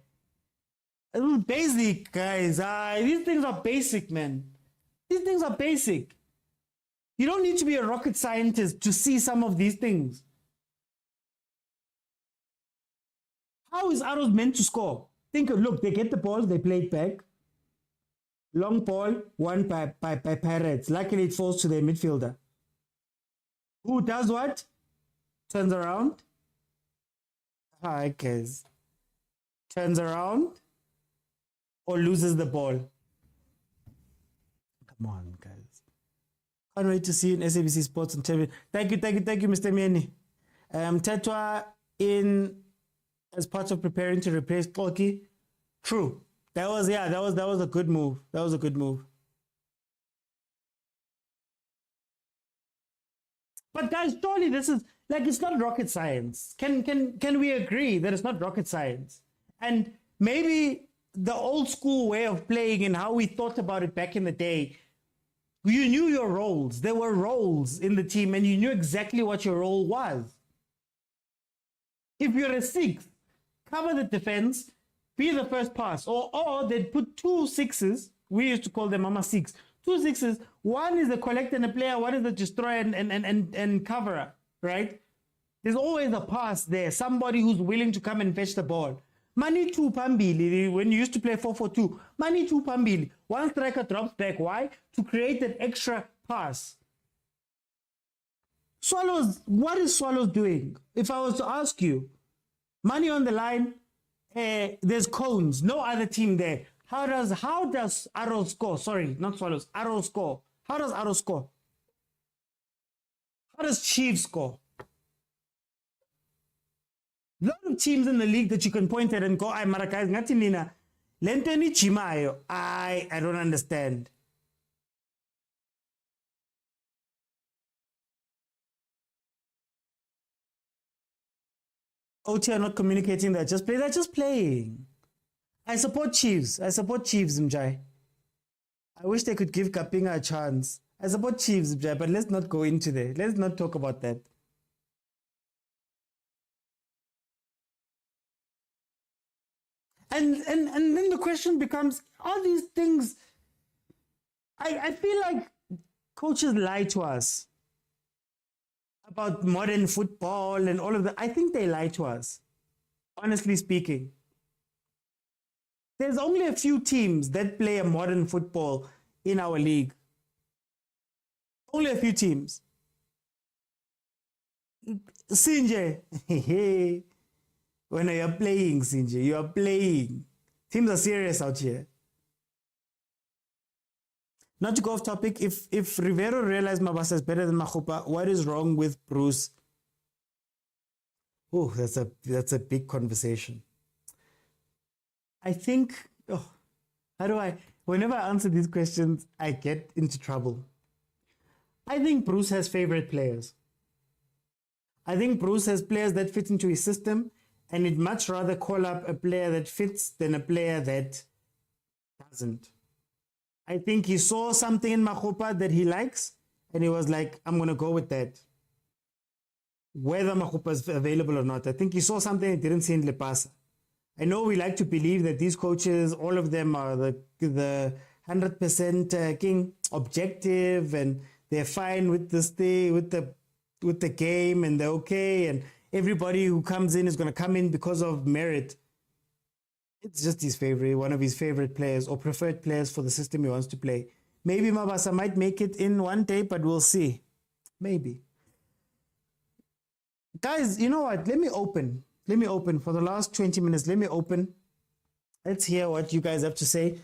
A little basic, guys. These things are basic, man. These things are basic. You don't need to be a rocket scientist to see some of these things. How is Arrows meant to score? Look, they get the ball, they play it back. Long ball, won by Pirates. Luckily, it falls to their midfielder. Who does what? Turns around. Hi, guys. Turns around or loses the ball. Come on, guys. Can't wait to see you in SABC Sports and TV. Thank you, Mr. Mieni. Tetwa in as part of preparing to replace Koki. True. That was a good move. That was a good move. But guys, surely this is like, it's not rocket science. Can we agree that it's not rocket science? And maybe the old school way of playing and how we thought about it back in the day, you knew your roles. There were roles in the team and you knew exactly what your role was. If you're a sixth, cover the defense, be the first pass, or they'd put 2 6s. We used to call them Mama Six. 2 6s. One is the collector and a player. One is the destroyer and coverer. Right? There's always a pass there. Somebody who's willing to come and fetch the ball. Mani 2 pambili. When you used to play 4-4-2, Mani 2 pambili. One striker drops back. Why? To create that extra pass. Swallows. What is Swallows doing? If I was to ask you, money on the line. There's cones, no other team there. How does Arrows score? Sorry, not Swallows. Arrows score. How does Arrows score? How does Chiefs score? A lot of teams in the league that you can point at and go, "I Maracay, Natinina, Lenteni Chimayo." I don't understand. OT are not communicating that. They're just playing. I support Chiefs. Mjai. I wish they could give Kapinga a chance. I support Chiefs, Mjai, but let's not go into there. Let's not talk about that. And then the question becomes, are these things... I feel like coaches lie to us about modern football and all of that. I think they lie to us, honestly speaking. There's only a few teams that play a modern football in our league. Only a few teams. Sinje, when you're playing, Sinje, you are playing. Teams are serious out here. Not to go off topic, if Rivero realized Mabasa is better than Makhupa, what is wrong with Bruce? Oh, that's a big conversation. I think, whenever I answer these questions, I get into trouble. I think Bruce has favorite players. I think Bruce has players that fit into his system, and he'd much rather call up a player that fits than a player that doesn't. I think he saw something in Makhupa that he likes, and he was like, I'm going to go with that. Whether Makhupa is available or not. I think he saw something he didn't see in Lepasa. I know we like to believe that these coaches, all of them are the 100% king objective, and they're fine with this thing, with the game, and they're okay, and everybody who comes in is going to come in because of merit. It's just one of his favorite players or preferred players for the system he wants to play. Maybe Mabasa might make it in one day, but we'll see. Maybe. Guys, you know what? Let me open for the last 20 minutes. Let me open. Let's hear what you guys have to say.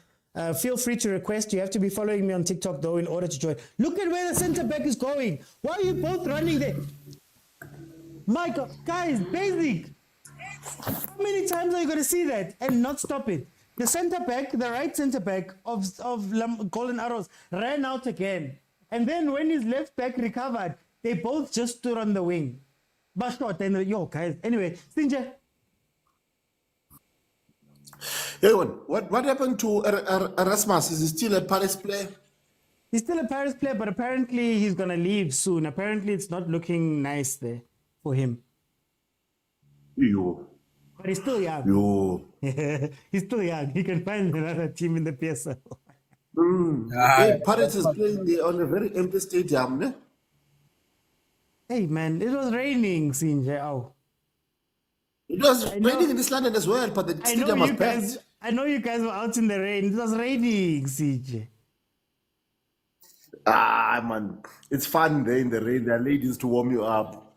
Feel free to request. You have to be following me on TikTok, though, in order to join. Look at where the center back is going. Why are you both running there? My God, guys, basic. How many times are you going to see that and not stop it? The center back, the right center back of Golden Arrows ran out again. And then when his left back recovered, they both just stood on the wing. But short, and yo, guys. Anyway, Sinja. Hey, what happened to Erasmus? Is he still a Paris player? He's still a Paris player, but apparently he's gonna leave soon. Apparently, it's not looking nice there for him. Yo. But he's still young. Yo. He's still young. He can find another team in the PSL. Hey, Paris is playing there on a very empty stadium, ne? Hey man, it was raining, Sinja. Oh. It was raining in this London as well, but the stadium was packed. I know you guys were out in the rain. It was raining, CJ. Ah, man, it's fun there in the rain. There are ladies to warm you up.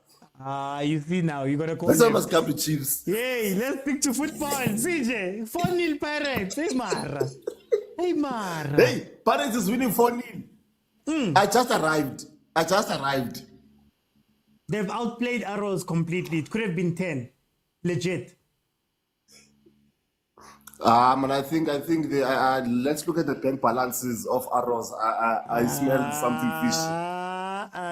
You see now, you gotta call That's why I them. must come to Chiefs. Yay, let's stick to football, CJ. 4-0 Pirates. Hey, Mara. Hey, Mara. Hey, Paris is winning 4-0. I just arrived. They've outplayed Arrows completely. It could have been 10. Legit. Man, I think they. Let's look at the bank balances of Arrows. I smell something fishy.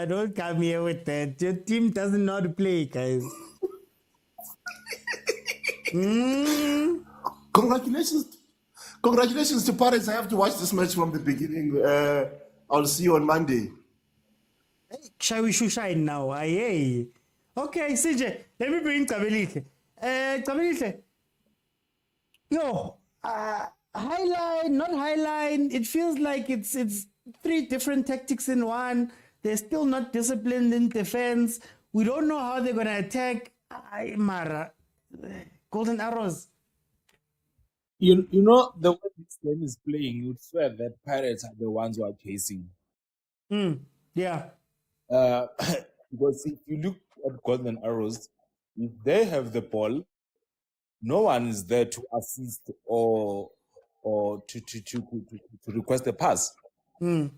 Don't come here with that. Your team doesn't know how to play, guys. Congratulations to Paris. I have to watch this match from the beginning. I'll see you on Monday. Shall we shine now? Aye. Okay, CJ, let me bring Kabelite. Kabelite. Yo, highline, not highline. It feels like it's three different tactics in one. They're still not disciplined in defense. We don't know how they're gonna attack. Mara, Golden Arrows. You know, the way this game is playing, you'd swear that Pirates are the ones who are chasing. Yeah. Because if you look at Golden Arrows, if they have the ball, no one is there to assist or to request a pass. You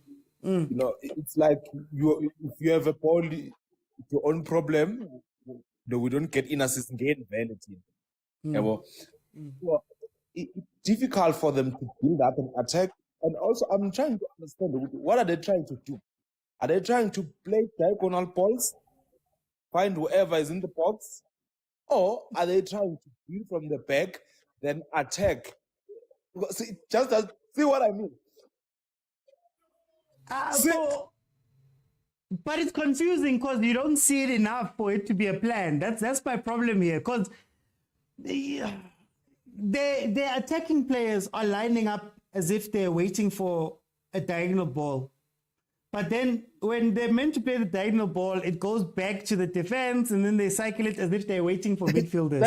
know, it's like if you have a ball, it's your own problem. No, we don't get in assist gain vanity. So it's difficult for them to build up an attack. And also, I'm trying to understand what are they trying to do? Are they trying to play diagonal balls, find whoever is in the box, or are they trying to build from the back, then attack? See, see what I mean? But it's confusing because you don't see it enough for it to be a plan. That's my problem here. Because the attacking players are lining up as if they're waiting for a diagonal ball. But then when they're meant to play the diagonal ball, it goes back to the defense and then they cycle it as if they're waiting for midfielders.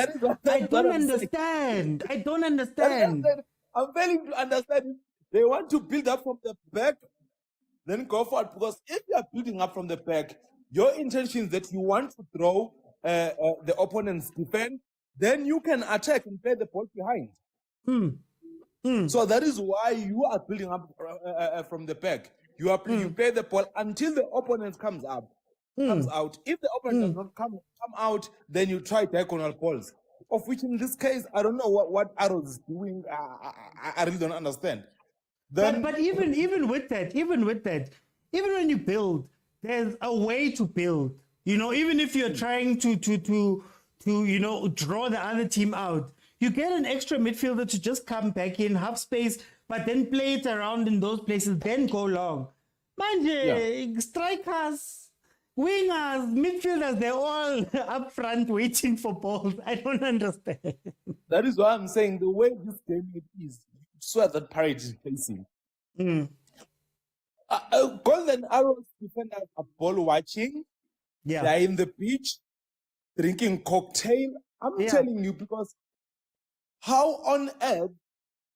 I don't understand. I'm failing to understand. They want to build up from the back, then go forward. Because if you are building up from the back, your intention is that you want to throw the opponent's defense, then you can attack and play the ball behind. So that is why you are building up from the back. You play the ball until the opponent comes out. If the opponent does not come out, then you try diagonal balls. Of which in this case, I don't know what Arrows is doing. I really don't understand. But even with that, even when you build, there's a way to build. You know, even if you're trying to draw the other team out, you get an extra midfielder to just come back in, have space, but then play it around in those places, then go long. Strikers, wingers, midfielders, they're all up front waiting for balls. I don't understand. That is why I'm saying the way this game is, swear that Pirates is facing. Golden Arrows defenders are ball watching. Yeah. They're in the beach, drinking cocktail. I'm telling you, because how on earth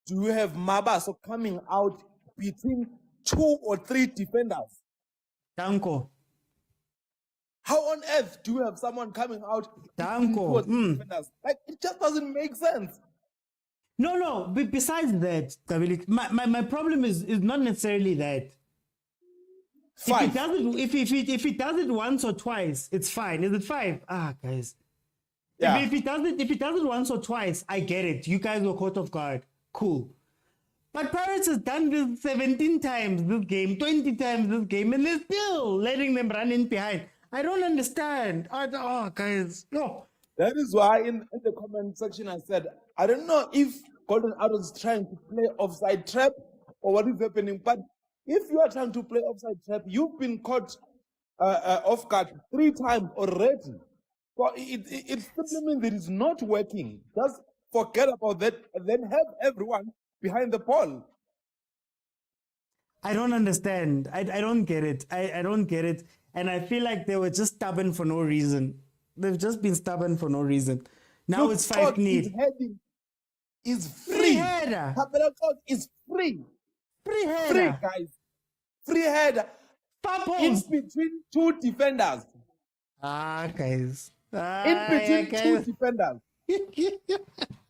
do you have Mabaso coming out between 2 or 3 defenders? Danko. How on earth do you have someone coming out between 2 Danko. or 3 defenders? Like, it just doesn't make sense. No. Besides that, Kavili, my problem is not necessarily that. 5. If he does it once or twice, it's fine. Is it 5? Guys. Yeah. If he does it once or twice, I get it. You guys were caught off guard. Cool. But Pirates has done this 17 times this game, 20 times this game, and they're still letting them run in behind. I don't understand. Oh, guys, no. That is why in the comment section I said, I don't know if Golden Arrows is trying to play offside trap or what is happening, but if you are trying to play offside trap, you've been caught off guard 3 times already. So it simply means it is not working. Just forget about that and then have everyone behind the ball. I don't understand. I don't get it. I don't get it. And I feel like they were just stubborn for no reason. They've just been stubborn for no reason. Now Look, it's 5 his need. heading is Free free. header. Capella God is free. Free header. Free, guys. Free header. Far In post. between 2 defenders. Guys. In between 2 defenders.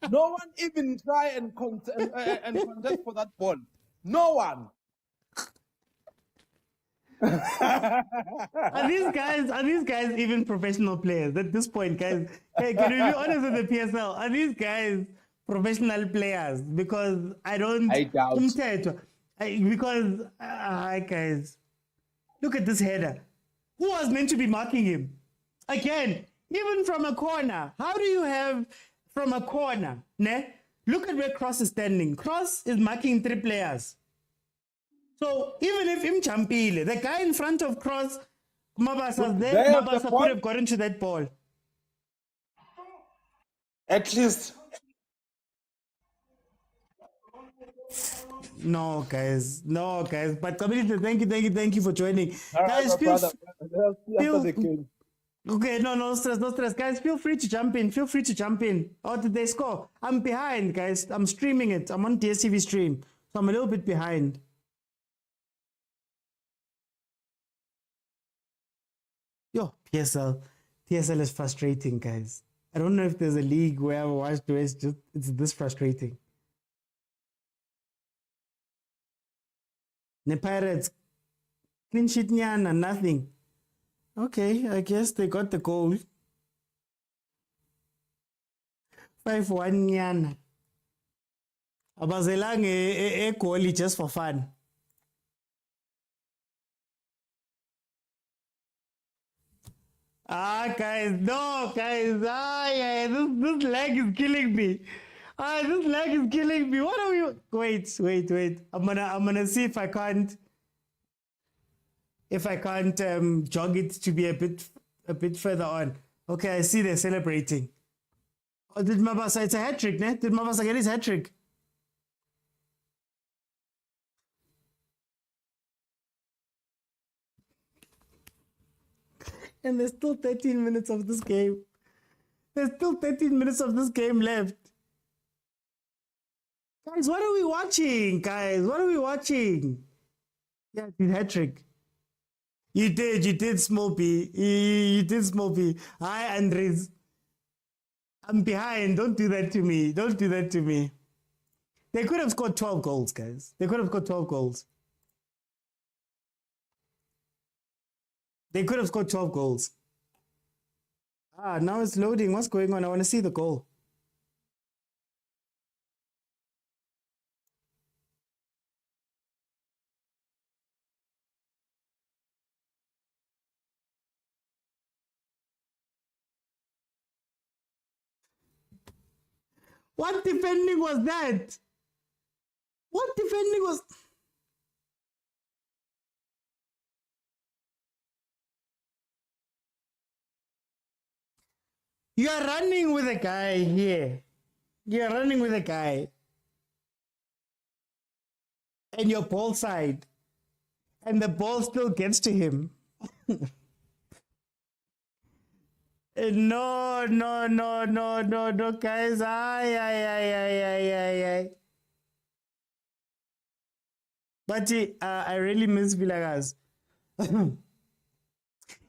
No one even try and contest for that ball. No one. Are these guys even professional players at this point, guys? Hey, can we be honest with the PSL? Are these guys professional players? Because I doubt. Because guys, look at this header. Who was meant to be marking him? Again, even from a corner. How do you have from a corner? Ne? Look at where Cross is standing. Cross is marking 3 players. So even if Champile, the guy in front of Cross, Mabasa could have got into that ball. At least. No, guys. But community, thank you for joining. All Guys, right, feel brother. After the game. okay, no stress. Guys, feel free to jump in. Oh, did they score? I'm behind, guys. I'm streaming it. I'm on DSTV stream. So I'm a little bit behind. Yo, PSL is frustrating, guys. I don't know if there's a league where I've watched where it's this frustrating. The Pirates, clean sheet nyana, nothing. Okay, I guess they got the goal. 5-1 nyana. Abazelang a goal just for fun. Guys, no, guys. Yeah, this lag is killing me. This lag is killing me. What are we? Wait. I'm gonna see if I can't jog it to be a bit further on. Okay, I see they're celebrating. Oh, did Mabasa? It's a hat trick, ne? Did Mabasa get his hat trick? And there's still 13 minutes of this game. There's still 13 minutes of this game left. Guys, what are we watching? Yeah, it's his hat trick. You did, Small P. You did, Small P. Hi, Andres. I'm behind. Don't do that to me. They could have scored 12 goals, guys. They could have scored 12 goals. Now it's loading. What's going on? I want to see the goal. What defending was that? You are running with a guy here. And your ball side. And the ball still gets to him. No, guys. Aye. But I really miss vilakazi.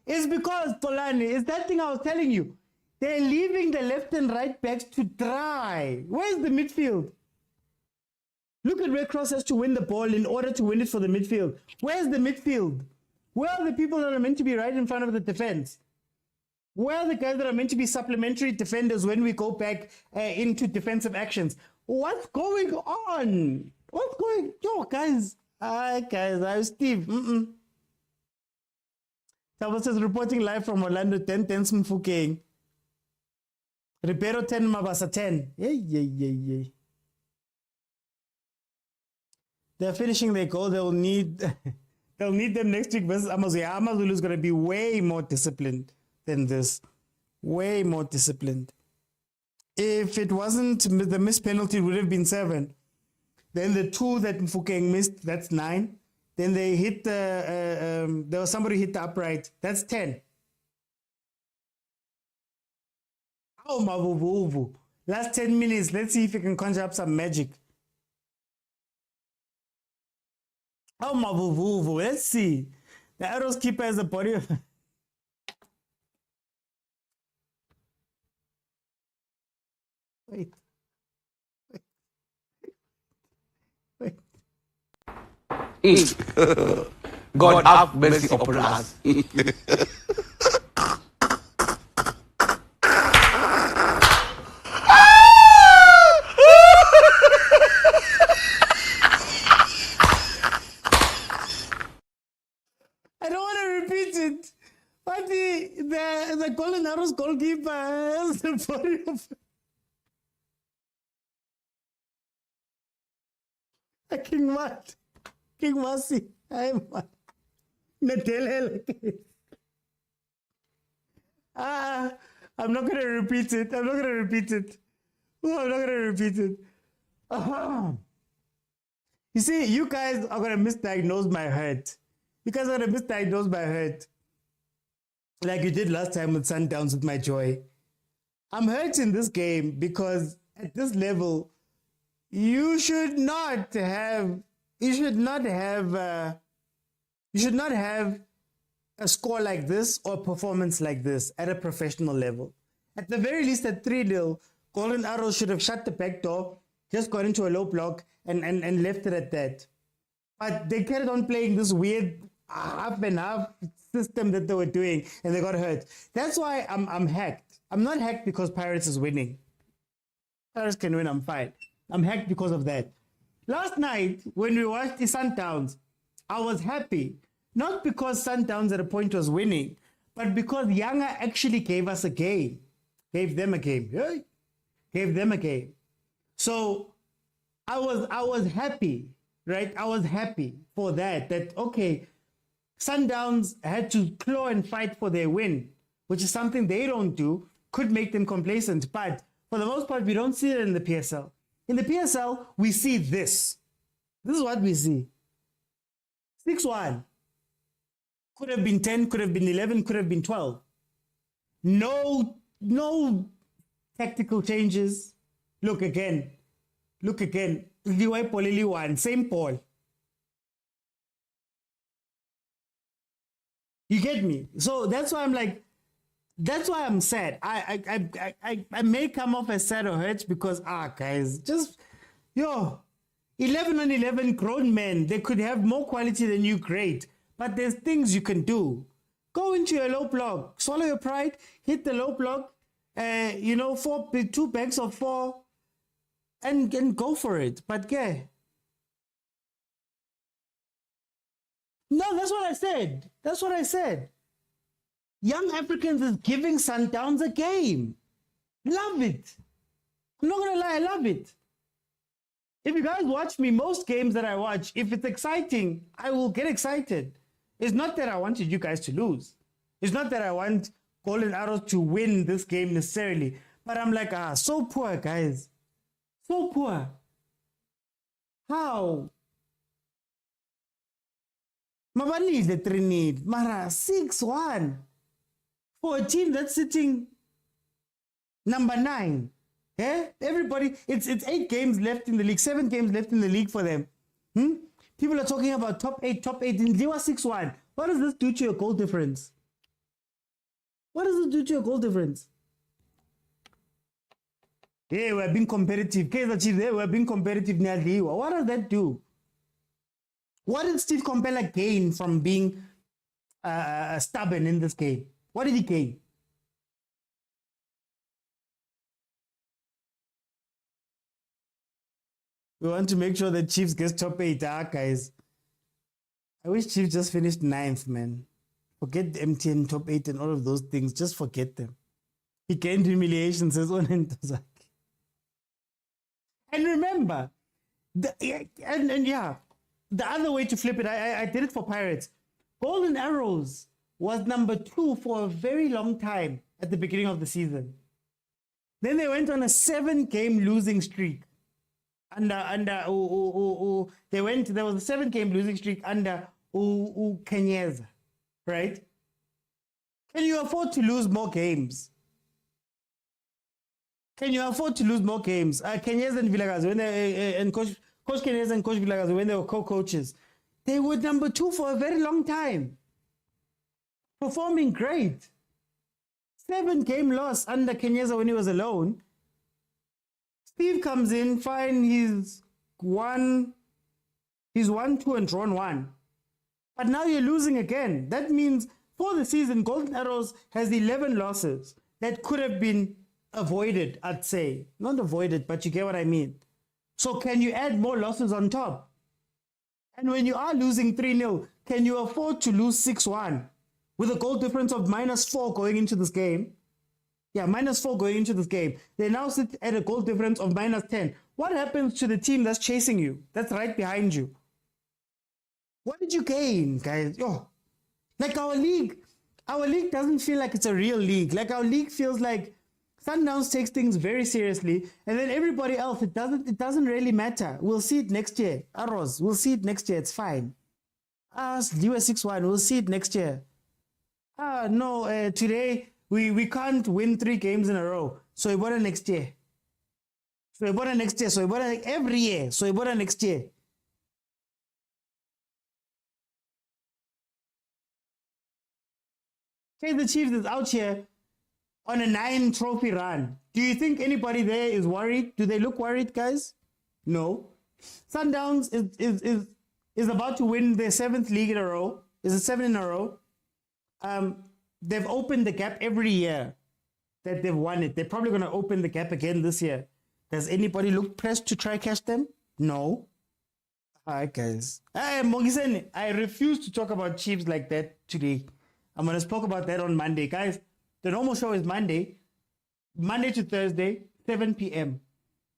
It's because, Tolani, it's that thing I was telling you. They're leaving the left and right backs to dry. Where's the midfield? Look at where Cross has to win the ball in order to win it for the midfield. Where's the midfield? Where are the people that are meant to be right in front of the defense? Where are the guys that are meant to be supplementary defenders when we go back into defensive actions? What's going on? Yo, guys. Guys, I'm Steve. Tabo says reporting live from Orlando 10 Mfukeng. Ribeiro 10 Mabasa 10. Yay. They're finishing their goal. They'll need them next week versus Amazulu. Amazulu is going to be way more disciplined than this. Way more disciplined. If it wasn't the missed penalty, it would have been 7. Then the 2 that Mfukeng missed, that's 9. Then they hit there was somebody hit the upright. That's 10. Oh, mavuvu. Last 10 minutes. Let's see if you can conjure up some magic. Oh, mavuvu. Let's see. The arrows keeper has a body of... Wait. God have mercy upon us. I don't want to repeat it, but the Golden Arrows goalkeeper has the body of King what? King Masi. I'm I'm not gonna repeat it. I'm not gonna repeat it. You see, you guys are gonna misdiagnose my hurt. You guys are gonna misdiagnose my hurt. Like you did last time with Sundowns with my joy. I'm hurt in this game because at this level, you should not have a score like this or a performance like this at a professional level. At the very least, at 3-0, Golden Arrows should have shut the back door, just got into a low block and left it at that. But they carried on playing this weird half and half system that they were doing, and they got hurt. That's why I'm hacked. I'm not hacked because Pirates is winning. Pirates can win, I'm fine. I'm hacked because of that. Last night, when we watched the Sundowns, I was happy. Not because Sundowns at a point was winning, but because Younger actually gave us a game. Gave them a game. Yeah? Gave them a game. So I was happy, right? I was happy for that. That, okay, Sundowns had to claw and fight for their win, which is something they don't do, could make them complacent. But for the most part, we don't see it in the PSL. In the PSL, we see this. This is what we see. 6-1. Could have been 10, could have been 11, could have been 12. No tactical changes. Look again. Liwai Polili one, same Paul. You get me? So that's why I'm like, that's why I'm sad. I may come off as sad or hurt because, guys, just, 11 on 11 grown men, they could have more quality than you, great. But there's things you can do. Go into your low block, swallow your pride, hit the low block, 2 banks of 4, and go for it. But yeah. No, that's what I said. Young Africans is giving Sundowns a game. Love it. I'm not going to lie, I love it. If you guys watch me, most games that I watch, if it's exciting, I will get excited. It's not that I wanted you guys to lose. It's not that I want Golden Arrows to win this game necessarily. But I'm like, so poor, guys. So poor. How? Mabani the 3 need. Mara 6-1. For a team that's sitting number 9. Yeah? Everybody, it's 8 games left in the league, 7 games left in the league for them. People are talking about top 8 in Liwa 6-1. What does this do to your goal difference? What does this do to your goal difference? Yeah, we're being competitive. Kaizer Chiefs, we're being competitive near Liwa. What does that do? What did Steve Compella gain from being stubborn in this game? What did he gain? We want to make sure that Chiefs gets top 8, guys. I wish Chiefs just finished 9th, man. Forget the MTN top 8 and all of those things. Just forget them. He gained humiliation, says Onentozaki. And remember, the other way to flip it, I did it for Pirates. Golden Arrows was number 2 for a very long time at the beginning of the season. Then they went on a 7-game losing streak. There was a 7-game losing streak under Khanye, right? Can you afford to lose more games? Khanye and Vilakazi, when they and Coach Khanye and Coach Vilakazi, when they were co-coaches, they were number 2 for a very long time, performing great. 7-game loss under Khanye when he was alone. Steve comes in, fine, he's won 2 and drawn 1. But now you're losing again. That means for the season, Golden Arrows has 11 losses that could have been avoided, I'd say. Not avoided, but you get what I mean. So can you add more losses on top? And when you are losing 3-0, can you afford to lose 6-1 with a goal difference of -4 going into this game? Yeah, -4 going into this game. They now sit at a goal difference of -10. What happens to the team that's chasing you, that's right behind you? What did you gain, guys? Like our league doesn't feel like it's a real league. Like our league feels like Sundowns takes things very seriously, and then everybody else, it doesn't really matter. We'll see it next year. Arrows, we'll see it next year. It's fine. US 6-1, we'll see it next year. Today we can't win 3 games in a row. So we bought it next year. So we bought it next year. So we bought it every year. So we bought it next year. Kaizer Chiefs is out here on a 9-trophy run. Do you think anybody there is worried? Do they look worried, guys? No. Sundowns is about to win their 7th league in a row. Is it 7 in a row? They've opened the gap every year that they've won it. They're probably going to open the gap again this year. Does anybody look pressed to try catch them? No. All right, guys. Mogiseni, I refuse to talk about Chiefs like that today. I'm going to talk about that on Monday. Guys, the normal show is Monday to Thursday, 7 p.m.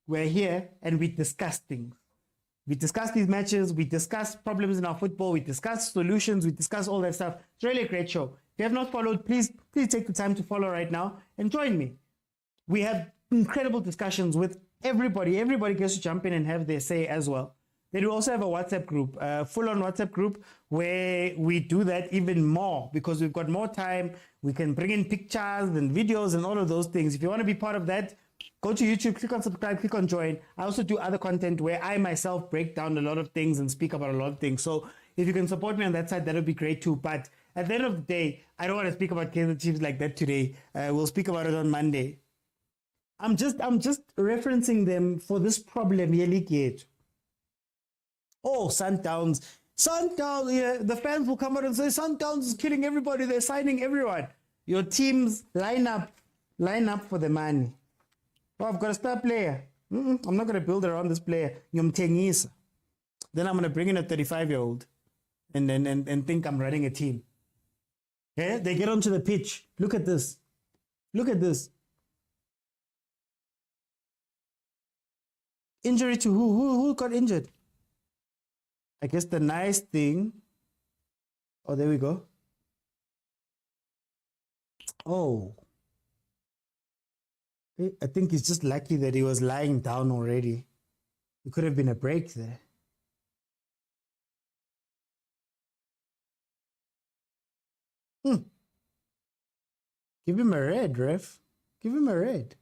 We're here and we discuss things. We discuss these matches. We discuss problems in our football. We discuss solutions. We discuss all that stuff. It's really a great show. If you have not followed, please take the time to follow right now and join me. We have incredible discussions with everybody. Everybody gets to jump in and have their say as well. Then we also have a WhatsApp group, a full-on WhatsApp group where we do that even more because we've got more time. We can bring in pictures and videos and all of those things. If you want to be part of that, go to YouTube, click on subscribe, click on join. I also do other content where I myself break down a lot of things and speak about a lot of things. So if you can support me on that side, that would be great too. But at the end of the day, I don't want to speak about Kaizer Chiefs like that today. We'll speak about it on Monday. I'm just referencing them for this problem here, league. Oh, Sundowns, yeah, the fans will come out and say Sundowns is killing everybody. They're signing everyone. Your teams line up for the money. Oh, I've got a star player. I'm not going to build around this player. Then I'm going to bring in a 35-year-old and think I'm running a team. Yeah, they get onto the pitch. Look at this. Look at this. Injury to who? Who got injured? I guess the nice thing. Oh, there we go. Oh. I think he's just lucky that he was lying down already. It could have been a break there. Give him a red, ref. Give him a red.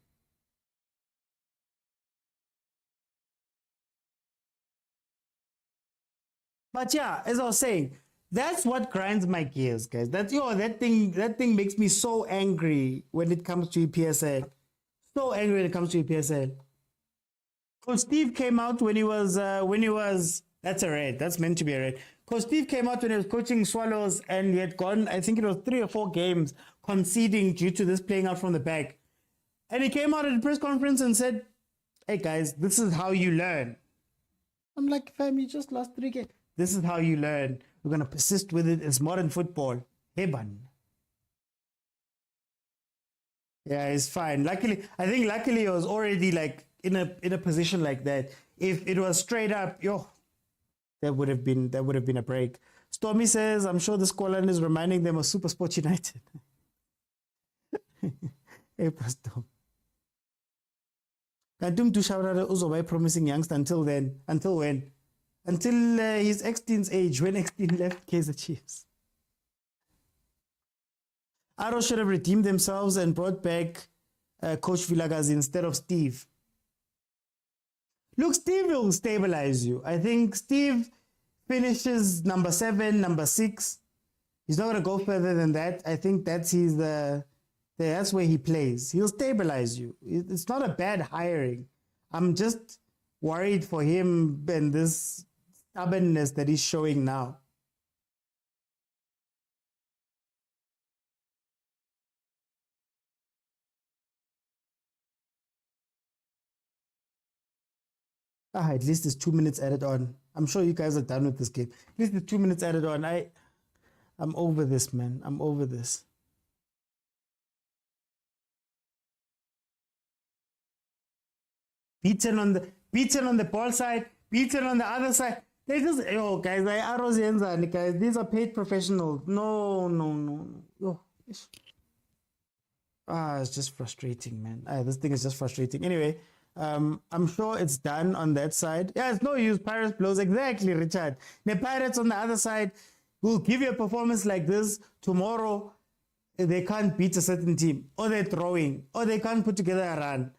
But yeah, as I was saying, that's what grinds my gears, guys. That thing makes me so angry when it comes to EPSL. So angry when it comes to EPSL. Coach Steve came out when he was that's a red. That's meant to be a red. Coach Steve came out when he was coaching Swallows and he had gone, I think it was 3 or 4 games conceding due to this playing out from the back. And he came out at a press conference and said, "Hey guys, this is how you learn." I'm like, fam, you just lost 3 games. This is how you learn. We're going to persist with it. It's modern football. Heban. Yeah, it's fine. Luckily, I think luckily I was already like in a position like that. If it was straight up, that would have been a break. Stormy says, I'm sure the scoreline is reminding them of Supersport United. Hey, Pastor. Kantum Tushaurara Uzobai promising youngster until then. Until when? Until his ex-teen's age, when ex-teen left Kaizer Chiefs. Arrow should have redeemed themselves and brought back Coach Vilakazi instead of Steve. Look, Steve will stabilize you. I think Steve finishes number 7, number 6. He's not going to go further than that. I think that's where he plays. He'll stabilize you. It's not a bad hiring. I'm just worried for him and this stubbornness that he's showing now. At least there's 2 minutes added on. I'm sure you guys are done with this game. At least there's 2 minutes added on. I'm over this, man. I'm over this. Beaten on the ball side, beaten on the other side. They just, guys, guys, these are paid professionals. No. It's just frustrating, man. This thing is just frustrating. Anyway, I'm sure it's done on that side. Yeah, it's no use. Pirates blows. Exactly, Richard. The Pirates on the other side will give you a performance like this tomorrow. They can't beat a certain team, or they're throwing, or they can't put together a run,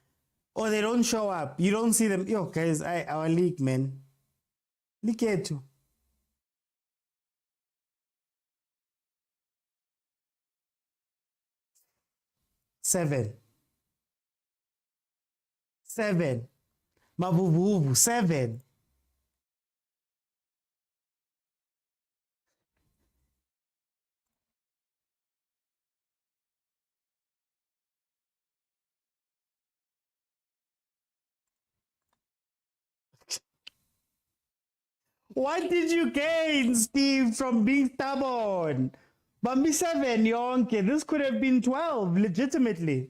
or they don't show up. You don't see them. Guys, our league, man. League 2. Seven. Mabububu, 7. What did you gain, Steve, from being stubborn? Bambi 7, yonke. This could have been 12, legitimately.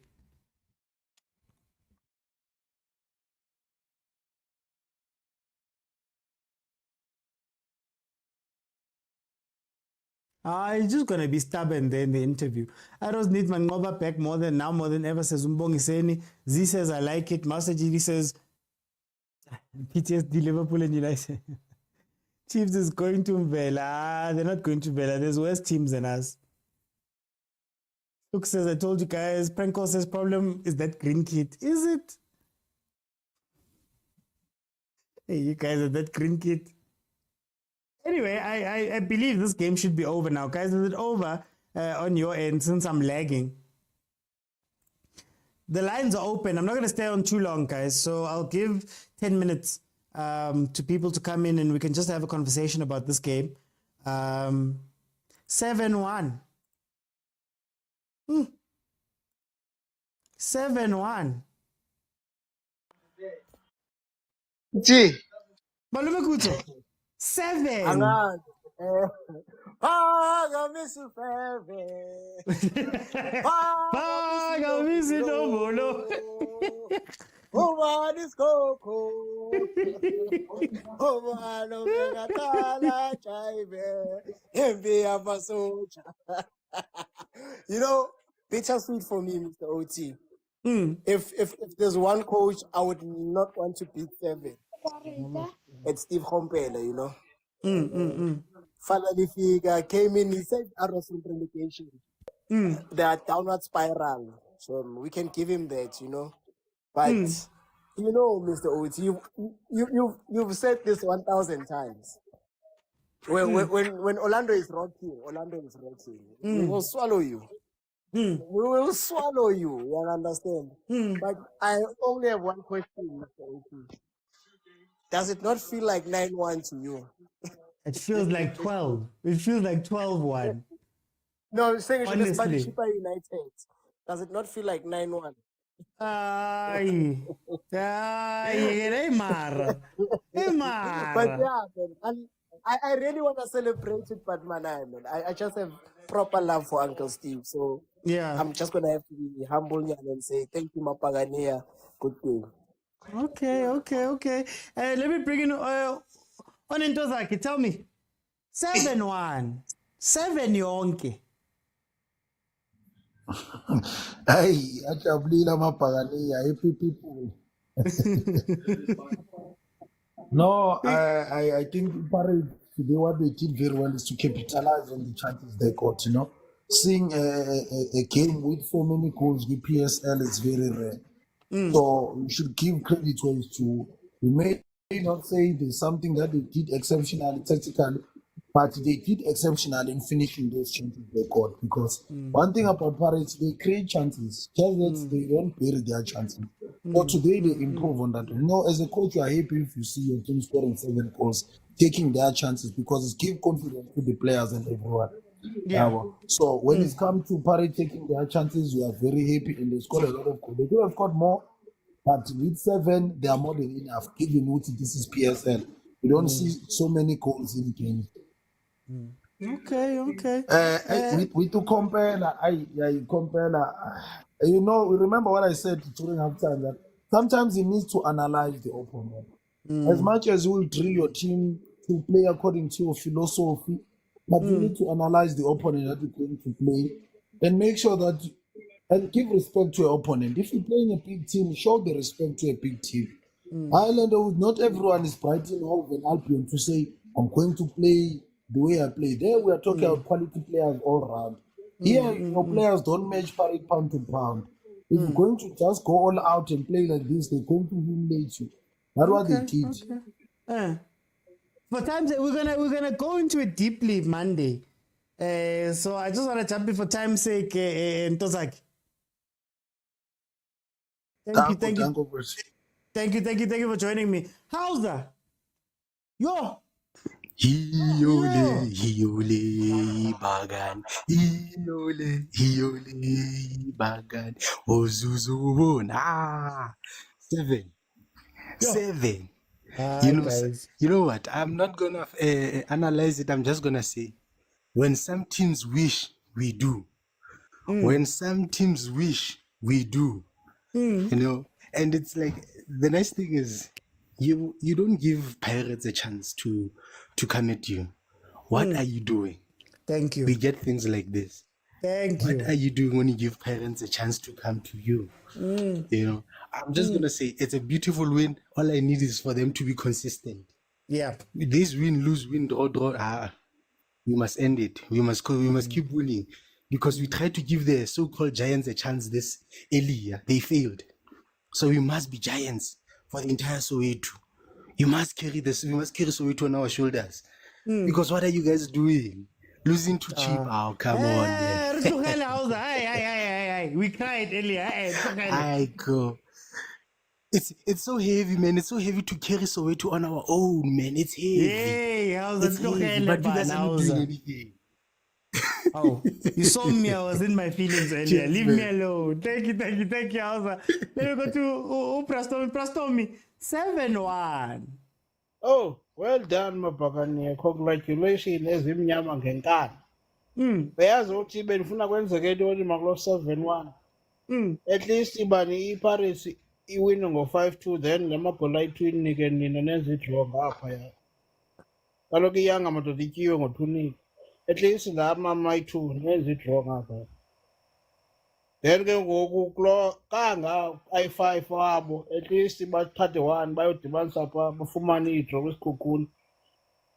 He's just going to be stubborn there in the interview. Arrows need Mangoba back more than ever, says Umbongiseni. Z says, I like it. Master GD says, PTSD Liverpool and United. Chiefs is going to Mvela. They're not going to Mvela. There's worse teams than us. Luke says, I told you guys. Pranko says, problem is that green kit. Is it? Hey, you guys are that green kit. Anyway, I believe this game should be over now. Guys, is it over on your end since I'm lagging? The lines are open. I'm not going to stay on too long, guys. So I'll give 10 minutes to people to come in and we can just have a conversation about this game. 7-1. 7-1. Gee. Malume Kuto. 7. Angan. I miss you forever. I miss you no more. Oh, man, it's Coco. Oh, man, oh, Megatala, Chive, MB Abasocha. You know, bittersweet for me, Mr. OT. If there's one coach I would not want to beat 7, it's Steve Hompela, you know. Finally, Figa came in, he said, Arrows in relegation. They are downward spiral. So we can give him that, you know. But, you know, Mr. OT, you've said this 1,000 times. When Orlando is rocking, we will swallow you. We will swallow you, you understand? But I only have one question, Mr. OT. Does it not feel like 9-1 to you? It feels like 12. It feels like 12-1. No, I'm saying it's about Honestly. CHIPPA United. Does it not feel like 9-1? Ay, Mara. But yeah, man, and I really want to celebrate it, but man, I just have proper love for Uncle Steve. So Yeah. I'm just gonna have to be humble and say thank you, Mapagania. Good day. Okay. Let me bring in on Ntozaki. Tell me. 7-1. 7 yonke. Hey, ajabulile amabhakaniya, happy people. No, I think Parade today what they did very well is to capitalize on the chances they got. Seeing a game with so many goals with PSL is very rare. So you should give credit where it's due. We may not say there's something that they did exceptionally tactically, but they did exceptional in finishing those chances they got. Because one thing about Pirates, they create chances, just that they don't bury their chances. So today they improve on that. As a coach, you are happy if you see your team scoring 7 goals, taking their chances, because it gives confidence to the players and everyone. Yeah. So when it's come to Pirates taking their chances, we are very happy, and they scored a lot of goals. They could have scored more, but with 7, they are more than enough. Given what this is PSL, we don't see so many goals in games. Okay. We to compare, remember what I said during halftime, that sometimes you need to analyze the opponent. As much as you will drill your team to play according to your philosophy, but you need to analyze the opponent that you're going to play and make sure that and give respect to your opponent. If you're playing a big team, show the respect to a big team. Ireland, not everyone is Brighton, Hove, and Albion to say, I'm going to play the way I play. There we are talking about quality players all around. Here, your players don't match parity pound to pound. If you're going to just go all out and play like this, they're going to humiliate you. That's what they did. For times we're gonna go into it deeply Monday. So I just want to jump in for time's sake, Ntozaki. Thank you for joining me. How's that? Yo. Hiole bagan, hiole bagan, ozuzubona. 7. Guys. You know what? I'm not gonna analyze it. I'm just gonna say, when some teams wish, we do. When some teams wish, we do. And it's like, the nice thing is, you don't give Pirates a chance to come at you. What are you doing? Thank you. We get things like this. What are you doing when you give Pirates a chance to come to you? I'm just gonna say, it's a beautiful win. All I need is for them to be consistent. Yeah. This win, lose, win, draw. We must end it. We must keep winning, because we tried to give the so-called giants a chance this early. They failed. So we must be giants for the entire Soweto. You must carry this. We must carry Soweto on our shoulders. Because what are you guys doing? Losing to CHIPPA. Oh, come on, man. We cried earlier. I go. It's so heavy, man. It's so heavy to carry Soweto on our own, man. It's heavy. It's heavy, but you guys are not doing anything. Oh, you saw me. I was in my feelings earlier. Yes, Leave man. me alone. Thank you, Hausa. Let me go to Prastomi. 7-1. Oh, well done, Mapakani. Congratulations, ezimnyama ngenkani. Beyazi ukuthi benifuna kwenzeke intoni makulo 7-1. At least ibani iParis iwine ngo-5-2, then lamagoli ayi-2 inike nina nezidraw ngaphaya. Kaloku iyanga madoda ityiwe ngo-2-0. At least la mama ayi-2 nezidraw ngaphaya. Then ke ngoku kulo kanga ayi-5 wabo, at least bathathe 1 bayodibanisa phaa bafumane idraw kwisikhukhula.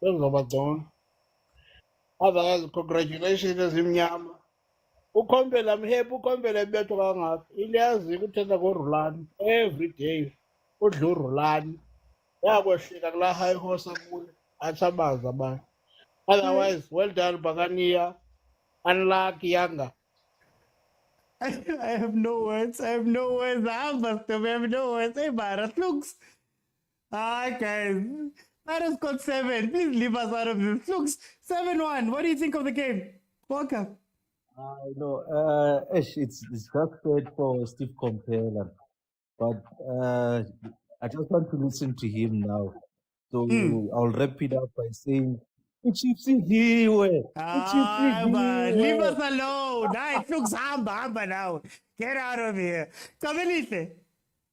Bekuzoba ngcono. Otherwise, congratulations ezimnyama. Ukhombela, I'm happy ukhombela ebethwa kangaka. Iyazi ukuthetha ngorulani every day. Udla urulani. Yakwehlika kulaa high horse akule. Athabaza abantu. Otherwise, well done, Bakania. Unlucky, younger. I have no words. I have no words. I have no words. Hey, Bharat, looks. Hi, guys. Bharat got 7. Please leave us out of this. Looks 7-1. What do you think of the game? Welcome. I know. It's just sad for Steve Compella, but I just want to listen to him now. So I'll wrap it up by saying Chiefs idliwe. Chiefs Ah, man, leave us idliwe. alone. Nah, it looks hamba now. Get out of here. Kabelile,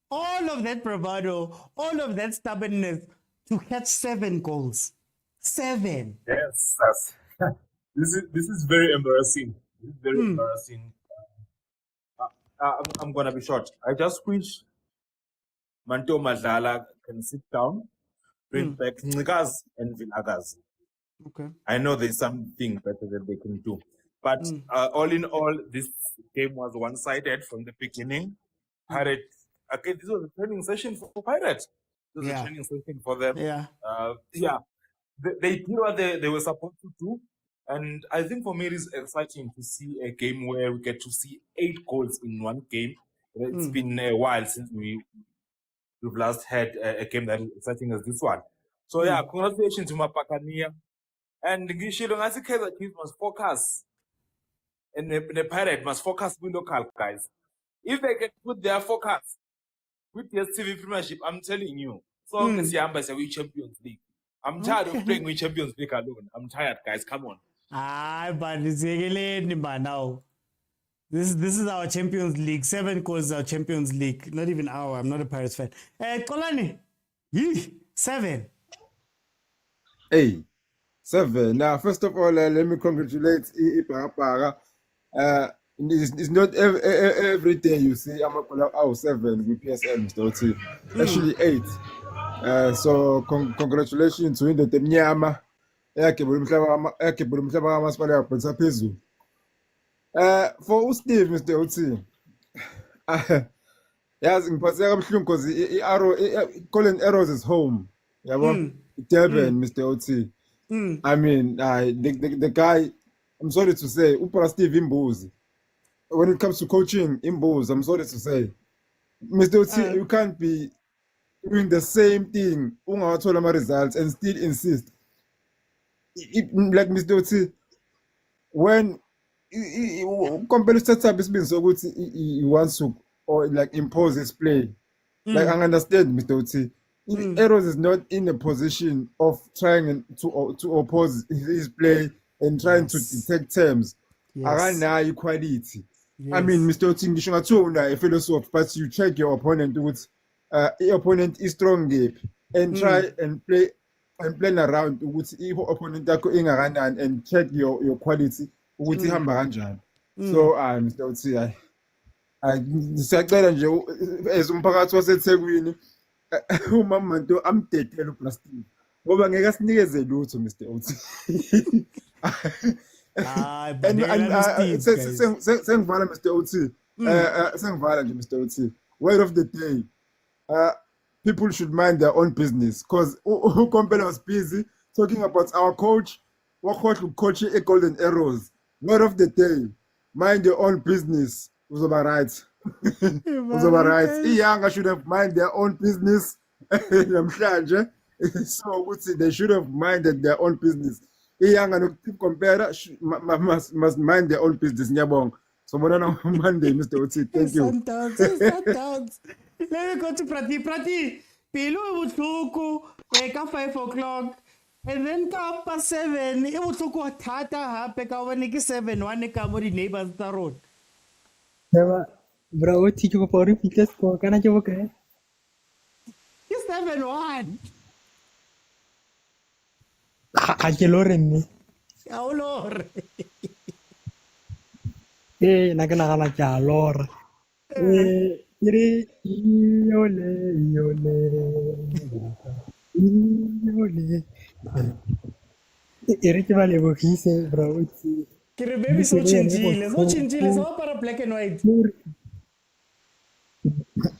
all of that bravado, all of that stubbornness to catch 7 goals. 7. Yes, this is very embarrassing. This is very embarrassing. I'm gonna be short. I just wish Manto Madlala can sit down, bring back Ncikazi and Vilakazi. Okay. I know there's something better that they can do. But all in all, this game was one-sided from the beginning. Pirates, okay, this was a training session for Pirates. This was a training session for them. Yeah. They did what they were supposed to do. And I think for me, it is exciting to see a game where we get to see 8 goals in one game. It's been a while since we've last had a game that is exciting as this one. So yeah, congratulations to Mapakania. And Gishilo Kaizer Chiefs must focus. And the Pirate must focus with local guys. If they can put their focus with the dstv premiership, I'm telling you, so we Champions League. I'm tired of playing with Champions League alone. I'm tired, guys. Come on. But it's now. This is our Champions League. 7 goals our Champions League. Not even our. I'm not a Pirates fan. Kolani, 7. Hey, 7. Now, first of all, let me congratulate Ipara. It's not every day you see I'm out 7 with PSL, Mr. Oti. Actually 8. So congratulations to the Temnyama. For Steve, Mr. Oti. Yes, because Colin Arrows is home. Durban, Mr. Oti. I mean, the guy, I'm sorry to say, Upara Steve Imbuzi. When it comes to coaching Imbuzi, I'm sorry to say, Mr. Oti, you can't be doing the same thing, results, and still insist. Like Mr. Oti, when company setup has been so good, he wants to or like impose his play. Like I understand, Mr. Oti. Eros is not in a position of trying to oppose his play and trying to detect terms. Yes. Equality. Yes. I mean, Mr. Oti, a philosophy, but you check your opponent with your opponent is strong gap and try and play and plan around with opponent and check your quality with so Mr. Oti, I ngisacela nje as umphakathi waseThekwini uMamanto amdedele uplastic ngoba ngeke asinikeze lutho Mr. Oti. Sengivala Mr. Oti. Sengivala nje Mr. Oti. Word of the day. People should mind their own business because Kompela was busy talking about our coach. What coach a Golden Arrows. Word of the day. Mind your own business. Uzoba right. Uzoba right. Young should have mind their own business. So they should have minded their own business. Young and compare must mind their own business. So Monday, Mr. Oti. Thank you. Sundowns. Let me go to Prati. Pilu Butuku, wake up 5 o'clock. And then come past 7. It would look what Tata happened. When you 7, one come with the neighbors the road. Bro, what teach you for repeat score? Can I joke? Okay. 7-1. Kajeloremi. Lord. Nakana jalor. Yole. Eric vale bokise bro. Kire baby so chinjile so para black and white.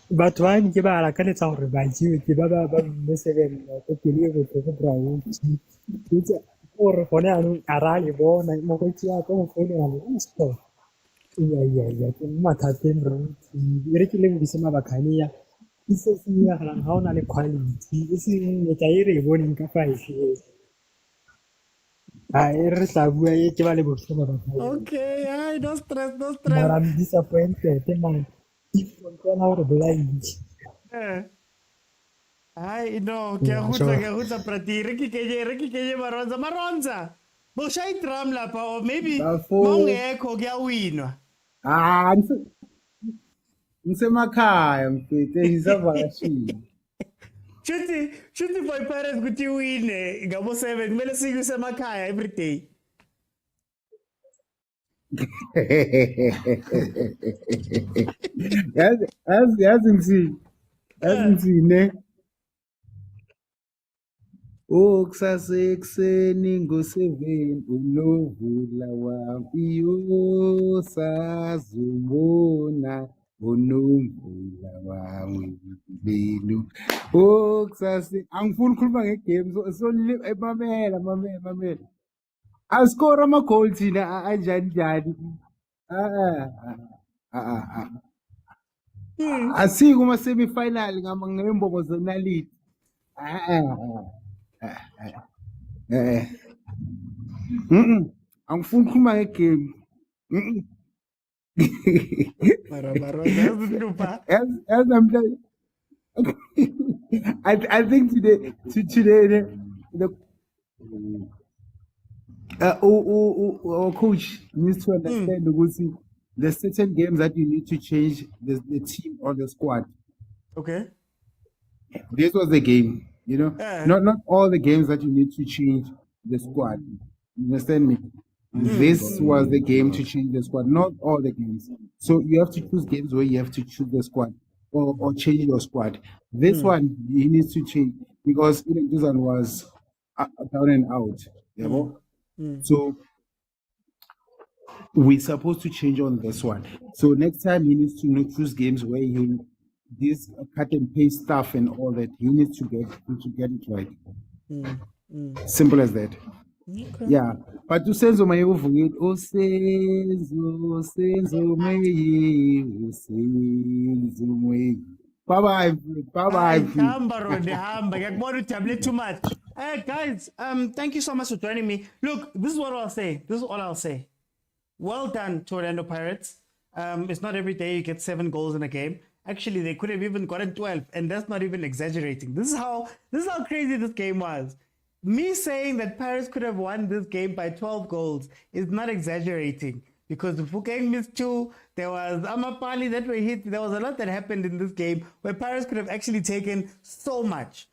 But why ni ba la kale tsa hore ba ji ke ba mo 7 ko pele go go bro. It's or fone anu arali bona mo ko tsia ko fone anu stop. Yeah. Mathateng bro. Eric le bisema ba khanya. Ise siya ga ha ona le quality. Ise ne tsa ire bone ka 5. Okay, no stress. But I'm disappointed, man. If you don't know how to blind. Hayi no, Yeah, sure. ngiyakuzwa brati. Ricky kenye maronza. Boshaya drum lapha or maybe Bafo. mawungekho kuyawinwa. Ah, ngisemakhaya mfethu ngisavakashile. Shuthi for parents ukuthi wine ngabo 7 kumele sikuse emakhaya every day. yazi ngizine okusasekuseni ngo-7 unovula wami yosazubona unomvula wami benu angifuni ukukhuluma ngegame so mamela asikora amagoli thina anjani asiko kuma-semi-final ngembobo zenaliti angifuni ukukhuluma ngegame As I'm telling I think today our coach needs to understand ukuthi there's certain games that you need to change the team or the squad. Okay. This was the game, you know. Not all the games that you need to change the squad. You understand me? This was the game to change the squad, not all the games. So you have to choose games where you have to choose the squad or change your squad. This one he needs to change because this one was down and out. You know? So we're supposed to change on this one. So next time he needs to not choose games where he this cut and paste stuff and all that. He needs to get it right. Simple as that. Okay. Yeah, but to senzo maye uvukile senzo maye bye hamba ngiyakubona ujabule too much. Guys, thank you so much for joining me. Look, this is what I'll say. This is all I'll say. Well done to Orlando Pirates. It's not every day you get 7 goals in a game. Actually, they could have even gotten 12, and that's not even exaggerating. This is how crazy this game was. Me saying that Paris could have won this game by 12 goals is not exaggerating, because Fukeng missed 2, there was Amapali that were hit, there was a lot that happened in this game where Paris could have actually taken so much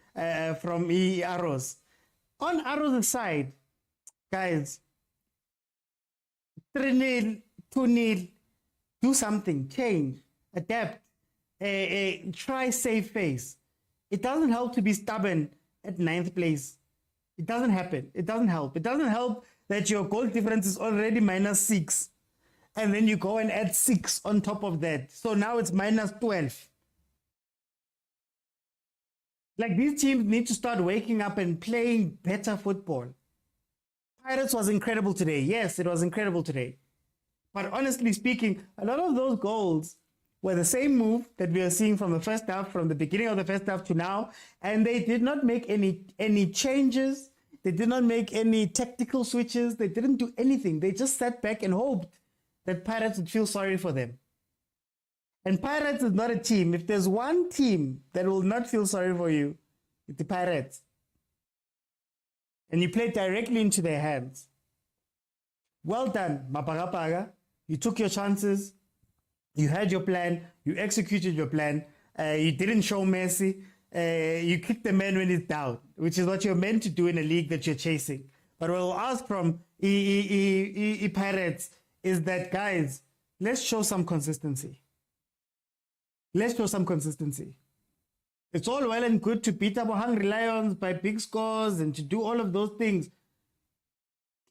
from Arrows. On Arrows' side, guys, 3-0, 2-0, do something, change, adapt, try save face. It doesn't help to be stubborn at 9th place. It doesn't happen. It doesn't help. It doesn't help that your goal difference is already -6. And then you go and add 6 on top of that. So now it's -12. Like, these teams need to start waking up and playing better football. Pirates was incredible today. Yes, it was incredible today. But honestly speaking, a lot of those goals were the same move that we are seeing from the first half, from the beginning of the first half to now. And they did not make any changes. They did not make any tactical switches. They didn't do anything. They just sat back and hoped that Pirates would feel sorry for them. And Pirates is not a team. If there's one team that will not feel sorry for you, it's the Pirates. And you play directly into their hands. Well done, Mapagapaga. You took your chances. You had your plan. You executed your plan. You didn't show mercy. You kick the man when he's down, which is what you're meant to do in a league that you're chasing. But what we'll ask from Pirates is that, guys, let's show some consistency. Let's show some consistency. It's all well and good to beat our Hungry Lions by big scores and to do all of those things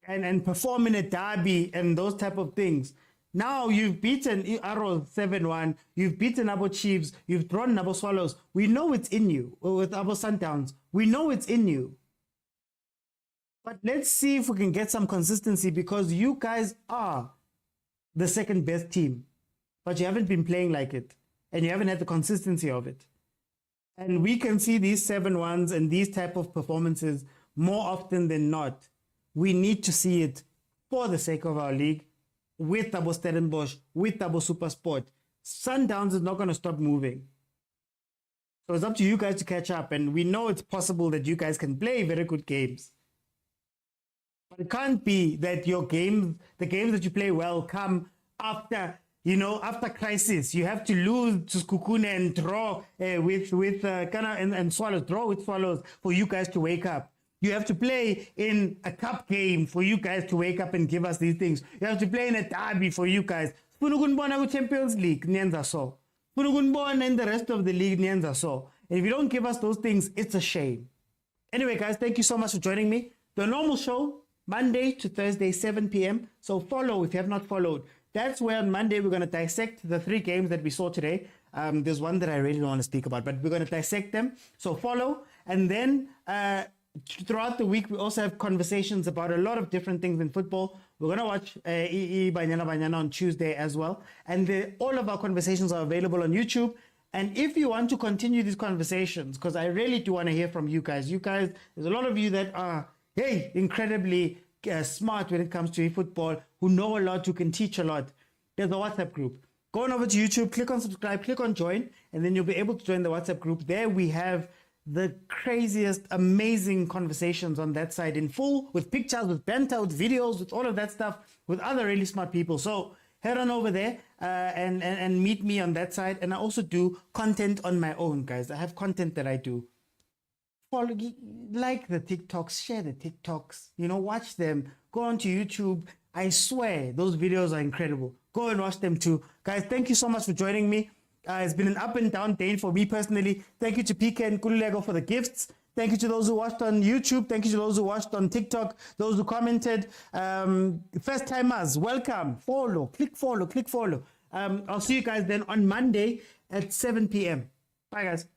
and perform in a derby and those type of things. Now you've beaten Arrows 7-1, you've beaten Abo Chiefs, you've drawn Abo Swallows. We know it's in you. With Abo Sundowns, we know it's in you. But let's see if we can get some consistency, because you guys are the second best team, but you haven't been playing like it, and you haven't had the consistency of it. And we can see these 7-1s and these type of performances more often than not. We need to see it for the sake of our league, with Abo Stellenbosch, with Abo Supersport. Sundowns is not going to stop moving. So it's up to you guys to catch up. And we know it's possible that you guys can play very good games. But it can't be that your games, the games that you play well, come after, after crisis. You have to lose to Skukune and draw with Kana and Swallows, draw with Swallows for you guys to wake up. You have to play in a cup game for you guys to wake up and give us these things. You have to play in a derby for you guys. Champions League, nienza so. In the rest of the league, nienza so. And if you don't give us those things, it's a shame. Anyway, guys, thank you so much for joining me. The normal show, Monday to Thursday, 7 p.m. So follow if you have not followed. That's where on Monday we're going to dissect the 3 games that we saw today. There's one that I really don't want to speak about, but we're going to dissect them. So follow. And then throughout the week, we also have conversations about a lot of different things in football. We're going to watch Banyana Banyana on Tuesday as well. And all of our conversations are available on YouTube. And if you want to continue these conversations, because I really do want to hear from you guys. There's a lot of you that are, incredibly smart when it comes to football, who know a lot, who can teach a lot. There's a WhatsApp group. Go on over to YouTube, click on subscribe, click on join, and then you'll be able to join the WhatsApp group. There we have the craziest, amazing conversations on that side in full, with pictures, with banter, with videos, with all of that stuff, with other really smart people. So head on over there and meet me on that side. And I also do content on my own, guys. I have content that I do. Follow, like the TikToks, share the TikToks, watch them. Go on to YouTube. I swear those videos are incredible. Go and watch them too. Guys, thank you so much for joining me. It's been an up and down day for me personally. Thank you to PK and Kululego for the gifts. Thank you to those who watched on YouTube. Thank you to those who watched on TikTok. Those who commented. First timers, welcome. Click follow. I'll see you guys then on Monday at 7 p.m. Bye, guys.